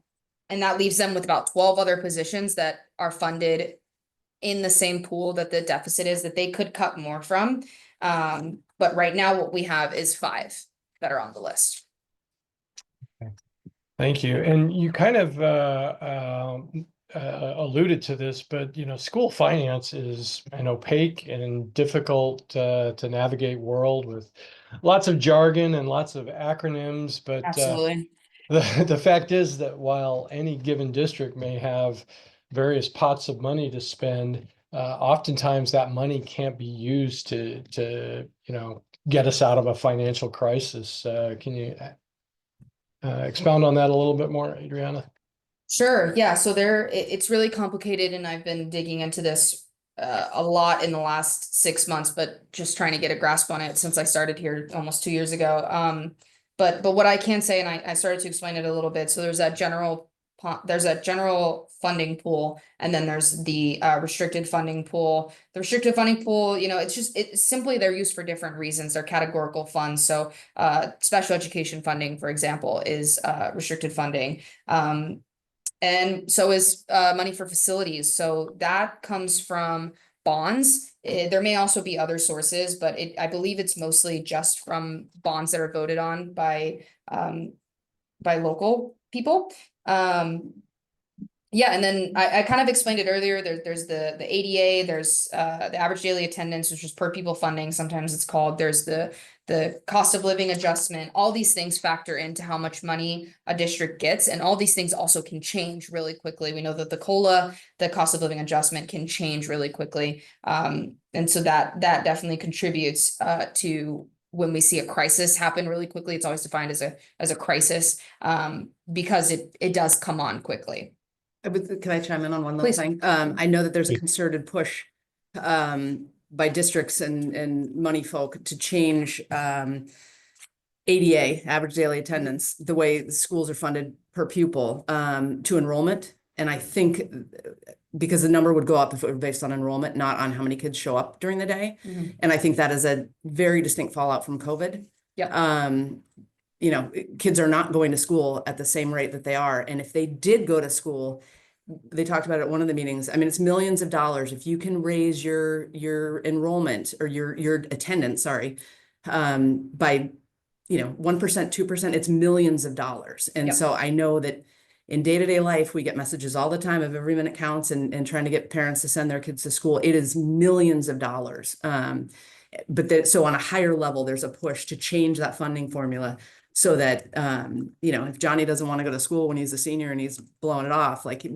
[SPEAKER 3] that leaves them with about 12 other positions that are funded in the same pool that the deficit is, that they could cut more from. But right now what we have is 5 that are on the list.
[SPEAKER 2] Thank you. And you kind of alluded to this, but you know, school finance is an opaque and difficult to navigate world with lots of jargon and lots of acronyms. But
[SPEAKER 3] Absolutely.
[SPEAKER 2] the fact is that while any given district may have various pots of money to spend, oftentimes that money can't be used to you know, get us out of a financial crisis. Can you expound on that a little bit more, Adriana?
[SPEAKER 3] Sure. Yeah. So it's really complicated, and I've been digging into this a lot in the last 6 months, but just trying to get a grasp on it since I started here almost 2 years ago. But what I can say, and I started to explain it a little bit. So there's a general funding pool, and then there's the restricted funding pool. The restricted funding pool, you know, it's simply they're used for different reasons. They're categorical funds. So special education funding, for example, is restricted funding. And so is money for facilities. So that comes from bonds. There may also be other sources, but I believe it's mostly just from bonds that are voted on by local people. Yeah, and then I kind of explained it earlier. There's the ADA, there's the average daily attendance, which is per pupil funding, sometimes it's called. There's the cost of living adjustment. All these things factor into how much money a district gets, and all these things also can change really quickly. We know that the COLA, the cost of living adjustment, can change really quickly. And so that definitely contributes to when we see a crisis happen really quickly. It's always defined as a crisis because it does come on quickly.
[SPEAKER 5] Can I chime in on one little
[SPEAKER 3] Please.
[SPEAKER 5] thing? I know that there's a concerted push by districts and money folk to change ADA, average daily attendance, the way the schools are funded per pupil to enrollment. And I think because the number would go up if it were based on enrollment, not on how many kids show up during the day.
[SPEAKER 3] Mm-hmm.
[SPEAKER 5] And I think that is a very distinct fallout from COVID.
[SPEAKER 3] Yeah.
[SPEAKER 5] You know, kids are not going to school at the same rate that they are. And if they did go to school, they talked about it at one of the meetings. I mean, it's millions of dollars. If you can raise your enrollment or your attendance, sorry, by, you know, 1%, 2%, it's millions of dollars. And
[SPEAKER 3] Yep.
[SPEAKER 5] so I know that in day-to-day life, we get messages all the time of every minute counts and trying to get parents to send their kids to school. It is millions of dollars. So on a higher level, there's a push to change that funding formula so that, if Johnny doesn't want to go to school when he's a senior and he's blowing it off, like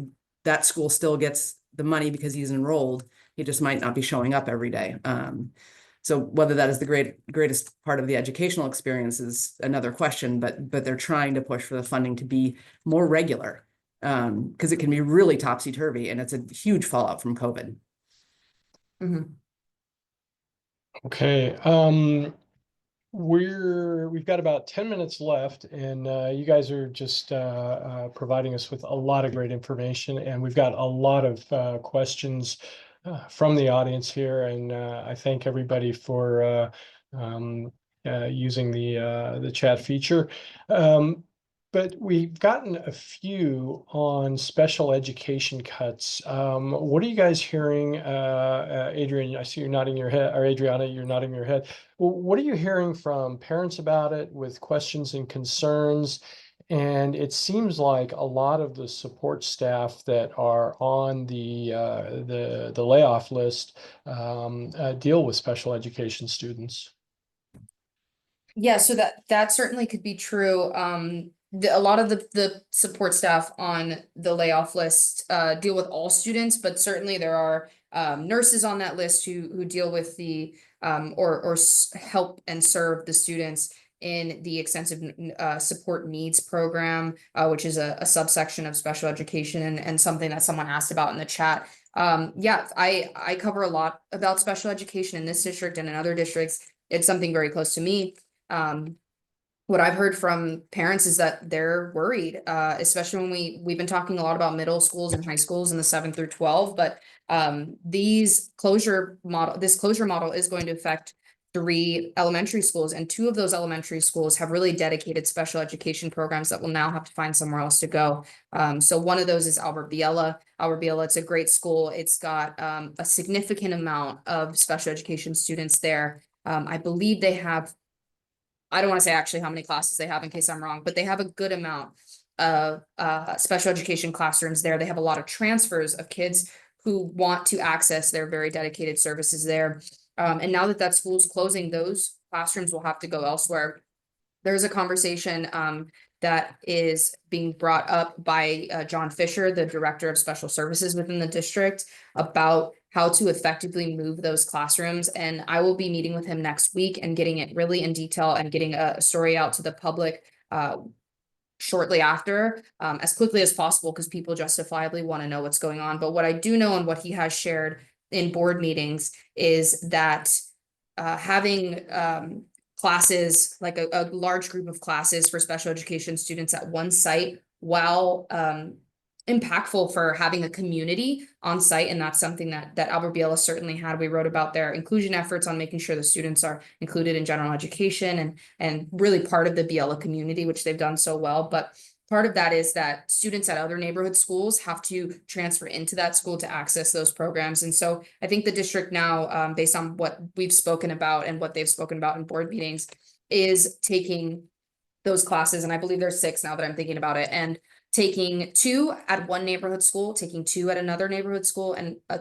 [SPEAKER 5] that school still gets the money because he's enrolled. He just might not be showing up every day. So whether that is the greatest part of the educational experience is another question, but they're trying to push for the funding to be more regular, because it can be really topsy-turvy, and it's a huge fallout from COVID.
[SPEAKER 2] Okay, we've got about 10 minutes left, and you guys are just providing us with a lot of great information, and we've got a lot of questions from the audience here, and I thank everybody for using the chat feature. But we've gotten a few on special education cuts. What are you guys hearing? Adrian, I see you're nodding your head, or Adriana, you're nodding your head. Well, what are you hearing from parents about it with questions and concerns? And it seems like a lot of the support staff that are on the layoff list deal with special education students.
[SPEAKER 3] Yeah, so that certainly could be true. A lot of the support staff on the layoff list deal with all students, but certainly there are nurses on that list who deal with the or help and serve the students in the extensive support needs program, which is a subsection of special education, and something that someone asked about in the chat. Yeah, I cover a lot about special education in this district and in other districts. It's something very close to me. What I've heard from parents is that they're worried, especially when we've been talking a lot about middle schools and high schools in the 7 through 12, but this closure model is going to affect 3 elementary schools, and 2 of those elementary schools have really dedicated special education programs that will now have to find somewhere else to go. So one of those is Albert Biella. It's a great school. It's got a significant amount of special education students there. I believe they have, I don't want to say actually how many classes they have in case I'm wrong, but they have a good amount of special education classrooms there. They have a lot of transfers of kids who want to access their very dedicated services there. And now that school's closing, those classrooms will have to go elsewhere. There's a conversation that is being brought up by John Fisher, the director of special services within the district, about how to effectively move those classrooms. And I will be meeting with him next week and getting it really in detail and getting a story out to the public shortly after, as quickly as possible, because people justifiably want to know what's going on. But what I do know and what he has shared in board meetings is that having classes, like a large group of classes for special education students at one site, while impactful for having a community on site. And that's something that Albert Biella certainly had. We wrote about their inclusion efforts on making sure the students are included in general education and really part of the Biella community, which they've done so well. But part of that is that students at other neighborhood schools have to transfer into that school to access those programs. And so I think the district now, based on what we've spoken about and what they've spoken about in board meetings, is taking those classes. And I believe there's 6 now that I'm thinking about it, and taking 2 at one neighborhood school, taking 2 at another neighborhood school, and a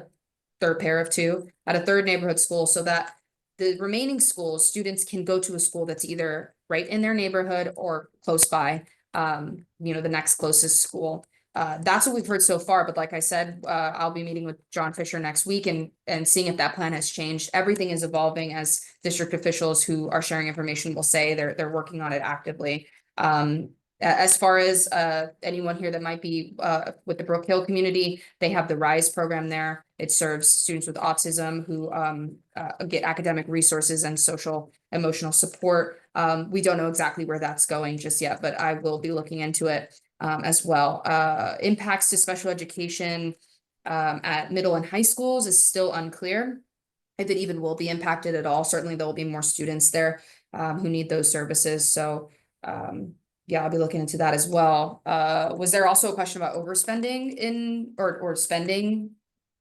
[SPEAKER 3] third pair of 2 at a third neighborhood school, so that the remaining schools, students can go to a school that's either right in their neighborhood or close by, the next closest school. That's what we've heard so far. But like I said, I'll be meeting with John Fisher next week and seeing if that plan has changed. Everything is evolving, as district officials who are sharing information will say. They're working on it actively. As far as anyone here that might be with the Brook Hill community, they have the RISE program there. It serves students with autism who get academic resources and social emotional support. We don't know exactly where that's going just yet, but I will be looking into it as well. Impacts to special education at middle and high schools is still unclear if it even will be impacted at all. Certainly there will be more students there who need those services. So yeah, I'll be looking into that as well. Was there also a question about overspending in or spending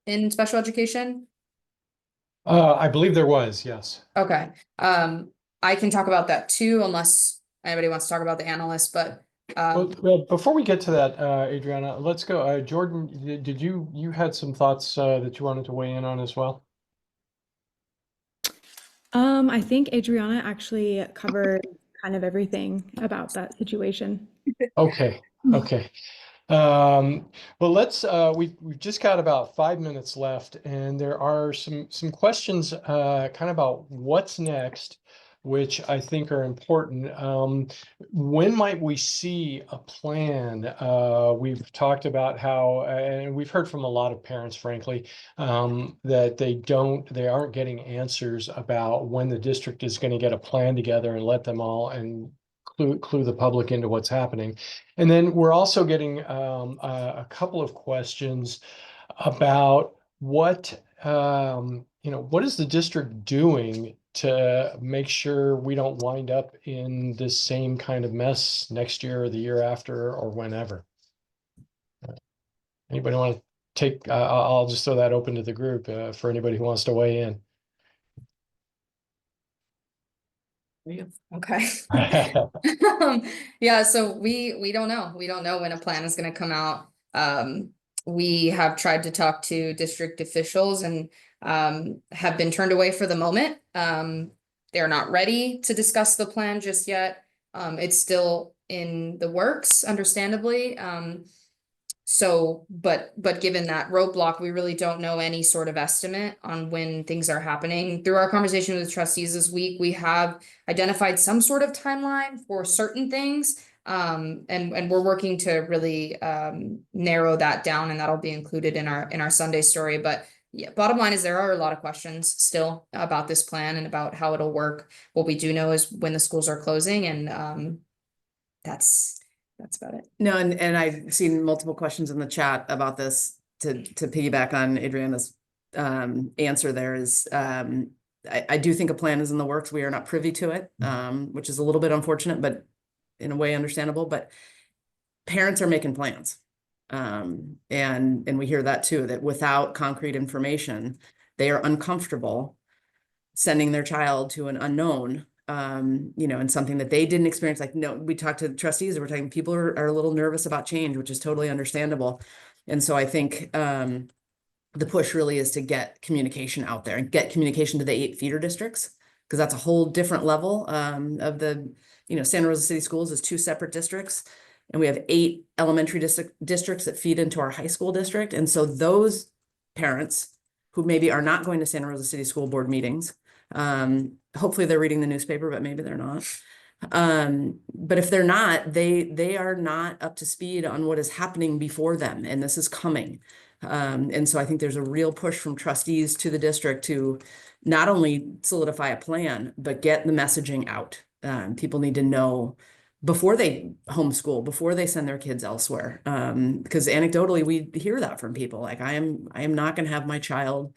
[SPEAKER 3] in special education?
[SPEAKER 2] I believe there was, yes.
[SPEAKER 3] Okay. I can talk about that too, unless anybody wants to talk about the analyst, but
[SPEAKER 2] Well, before we get to that, Adriana, let's go. Jordan, did you had some thoughts that you wanted to weigh in on as well?
[SPEAKER 4] I think Adriana actually covered kind of everything about that situation.
[SPEAKER 2] Okay, okay. Well, we've just got about 5 minutes left, and there are some questions kind of about what's next, which I think are important. When might we see a plan? We've talked about how, and we've heard from a lot of parents, frankly, that they aren't getting answers about when the district is going to get a plan together and let them all and clue the public into what's happening. And then we're also getting a couple of questions about what what is the district doing to make sure we don't wind up in this same kind of mess next year or the year after or whenever. Anybody want to take? I'll just throw that open to the group for anybody who wants to weigh in.
[SPEAKER 3] Okay. Yeah, so we don't know. We don't know when a plan is going to come out. We have tried to talk to district officials and have been turned away for the moment. They're not ready to discuss the plan just yet. It's still in the works, understandably. So, but given that roadblock, we really don't know any sort of estimate on when things are happening. Through our conversation with trustees this week, we have identified some sort of timeline for certain things. And we're working to really narrow that down, and that'll be included in our Sunday story. But yeah, bottom line is there are a lot of questions still about this plan and about how it'll work. What we do know is when the schools are closing, and that's about it.
[SPEAKER 5] No, and I've seen multiple questions in the chat about this to piggyback on Adriana's answer there is I do think a plan is in the works. We are not privy to it, which is a little bit unfortunate, but in a way understandable. But parents are making plans. And we hear that too, that without concrete information, they are uncomfortable sending their child to an unknown, and something that they didn't experience. Like, no, we talked to the trustees, we're talking, people are a little nervous about change, which is totally understandable. And so I think the push really is to get communication out there and get communication to the 8 feeder districts, because that's a whole different level of the, Santa Rosa City Schools is 2 separate districts. And we have 8 elementary districts that feed into our high school district. And so those parents who maybe are not going to Santa Rosa City School Board meetings, hopefully they're reading the newspaper, but maybe they're not. But if they're not, they are not up to speed on what is happening before them, and this is coming. And so I think there's a real push from trustees to the district to not only solidify a plan, but get the messaging out. People need to know before they homeschool, before they send their kids elsewhere. Because anecdotally, we hear that from people. Like, I am not going to have my child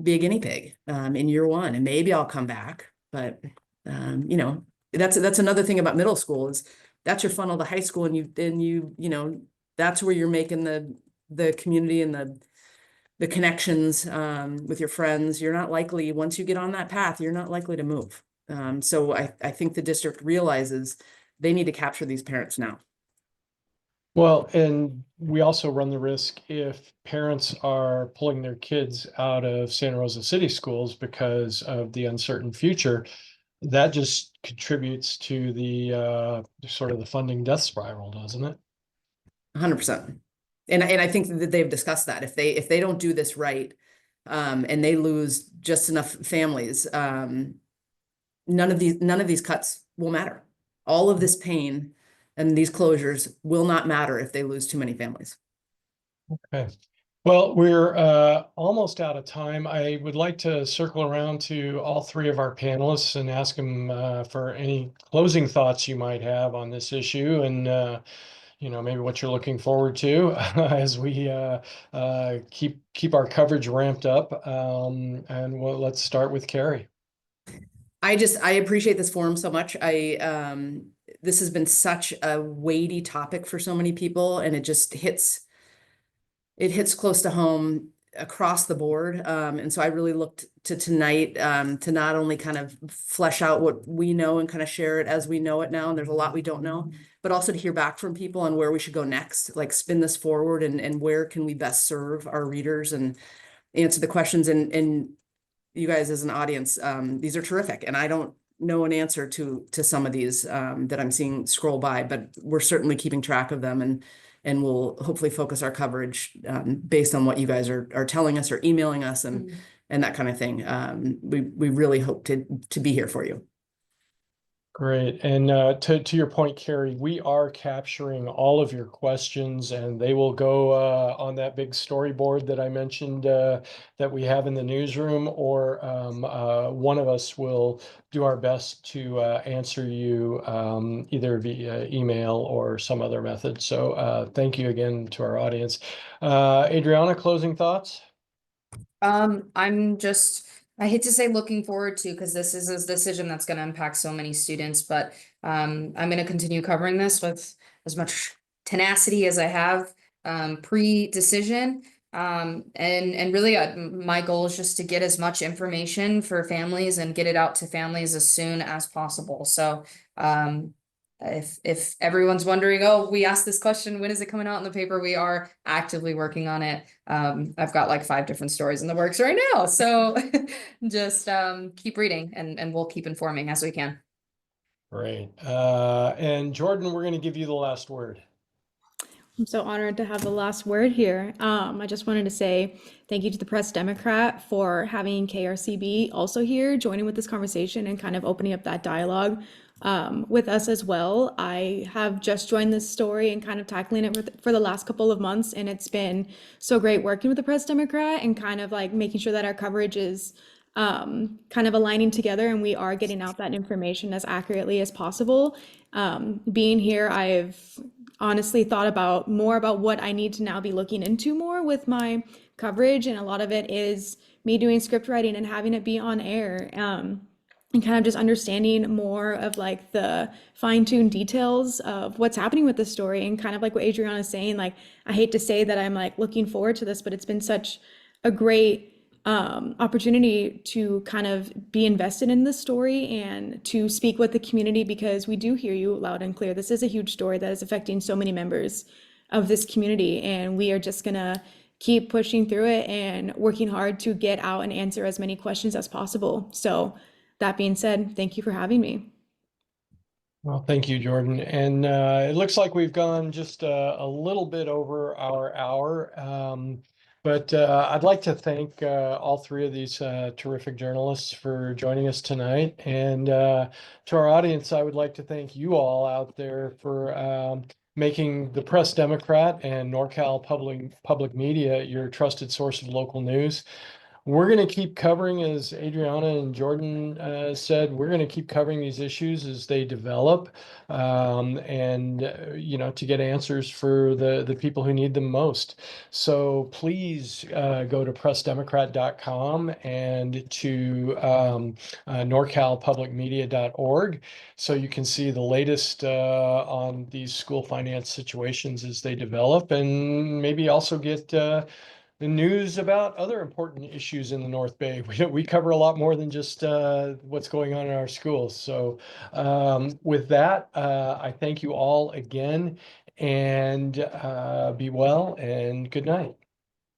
[SPEAKER 5] be a guinea pig in year 1, and maybe I'll come back. But that's another thing about middle school is that's your funnel to high school, and that's where you're making the community and the connections with your friends. You're not likely, once you get on that path, you're not likely to move. So I think the district realizes they need to capture these parents now.
[SPEAKER 2] Well, and we also run the risk if parents are pulling their kids out of Santa Rosa City Schools because of the uncertain future, that just contributes to the sort of the funding death spiral, doesn't it?
[SPEAKER 5] 100%. And I think that they've discussed that if they don't do this right, and they lose just enough families, none of these cuts will matter. All of this pain and these closures will not matter if they lose too many families.
[SPEAKER 2] Okay. Well, we're almost out of time. I would like to circle around to all 3 of our panelists and ask them for any closing thoughts you might have on this issue, and maybe what you're looking forward to as we keep our coverage ramped up. Let's start with Kerry.
[SPEAKER 5] I appreciate this forum so much. This has been such a weighty topic for so many people, and it hits close to home. across the board. And so I really looked to tonight to not only kind of flesh out what we know and kind of share it as we know it now, and there's a lot we don't know, but also to hear back from people on where we should go next, like spin this forward and where can we best serve our readers and answer the questions. And you guys as an audience, these are terrific. And I don't know an answer to some of these that I'm seeing scroll by, but we're certainly keeping track of them and we'll hopefully focus our coverage based on what you guys are telling us or emailing us and that kind of thing. We really hope to be here for you.
[SPEAKER 2] Great. And to your point, Kerry, we are capturing all of your questions and they will go on that big storyboard that I mentioned that we have in the newsroom, or one of us will do our best to answer you either via email or some other method. So thank you again to our audience. Adriana, closing thoughts?
[SPEAKER 3] I hate to say looking forward to, because this is a decision that's going to impact so many students, but I'm going to continue covering this with as much tenacity as I have pre-decision. And really my goal is just to get as much information for families and get it out to families as soon as possible. So if everyone's wondering, oh, we asked this question, when is it coming out in the paper? We are actively working on it. I've got like 5 different stories in the works right now. So just keep reading and we'll keep informing as we can.
[SPEAKER 2] Great. And Jordan, we're going to give you the last word.
[SPEAKER 4] I'm so honored to have the last word here. I just wanted to say thank you to the Press Democrat for having KRCB also here, joining with this conversation and kind of opening up that dialogue with us as well. I have just joined this story and kind of tackling it for the last couple of months, and it's been so great working with the Press Democrat and kind of like making sure that our coverage is kind of aligning together and we are getting out that information as accurately as possible. Being here, I've honestly thought more about what I need to now be looking into more with my coverage, and a lot of it is me doing script writing and having it be on air. And kind of just understanding more of like the fine-tuned details of what's happening with the story, and kind of like what Adriana is saying, like, I hate to say that I'm like looking forward to this, but it's been such a great opportunity to kind of be invested in this story and to speak with the community, because we do hear you loud and clear. This is a huge story that is affecting so many members of this community, and we are just gonna keep pushing through it and working hard to get out and answer as many questions as possible. So that being said, thank you for having me.
[SPEAKER 2] Well, thank you, Jordan. And it looks like we've gone just a little bit over our hour. But I'd like to thank all 3 of these terrific journalists for joining us tonight. And to our audience, I would like to thank you all out there for making the Press Democrat and NorCal Public Media your trusted source of local news. We're going to keep covering, as Adriana and Jordan said, we're going to keep covering these issues as they develop, and to get answers for the people who need them most. So please go to pressdemocrat.com and to norcalpublicmedia.org so you can see the latest on these school finance situations as they develop, and maybe also get the news about other important issues in the North Bay. We cover a lot more than just what's going on in our schools. So with that, I thank you all again, and be well and good night.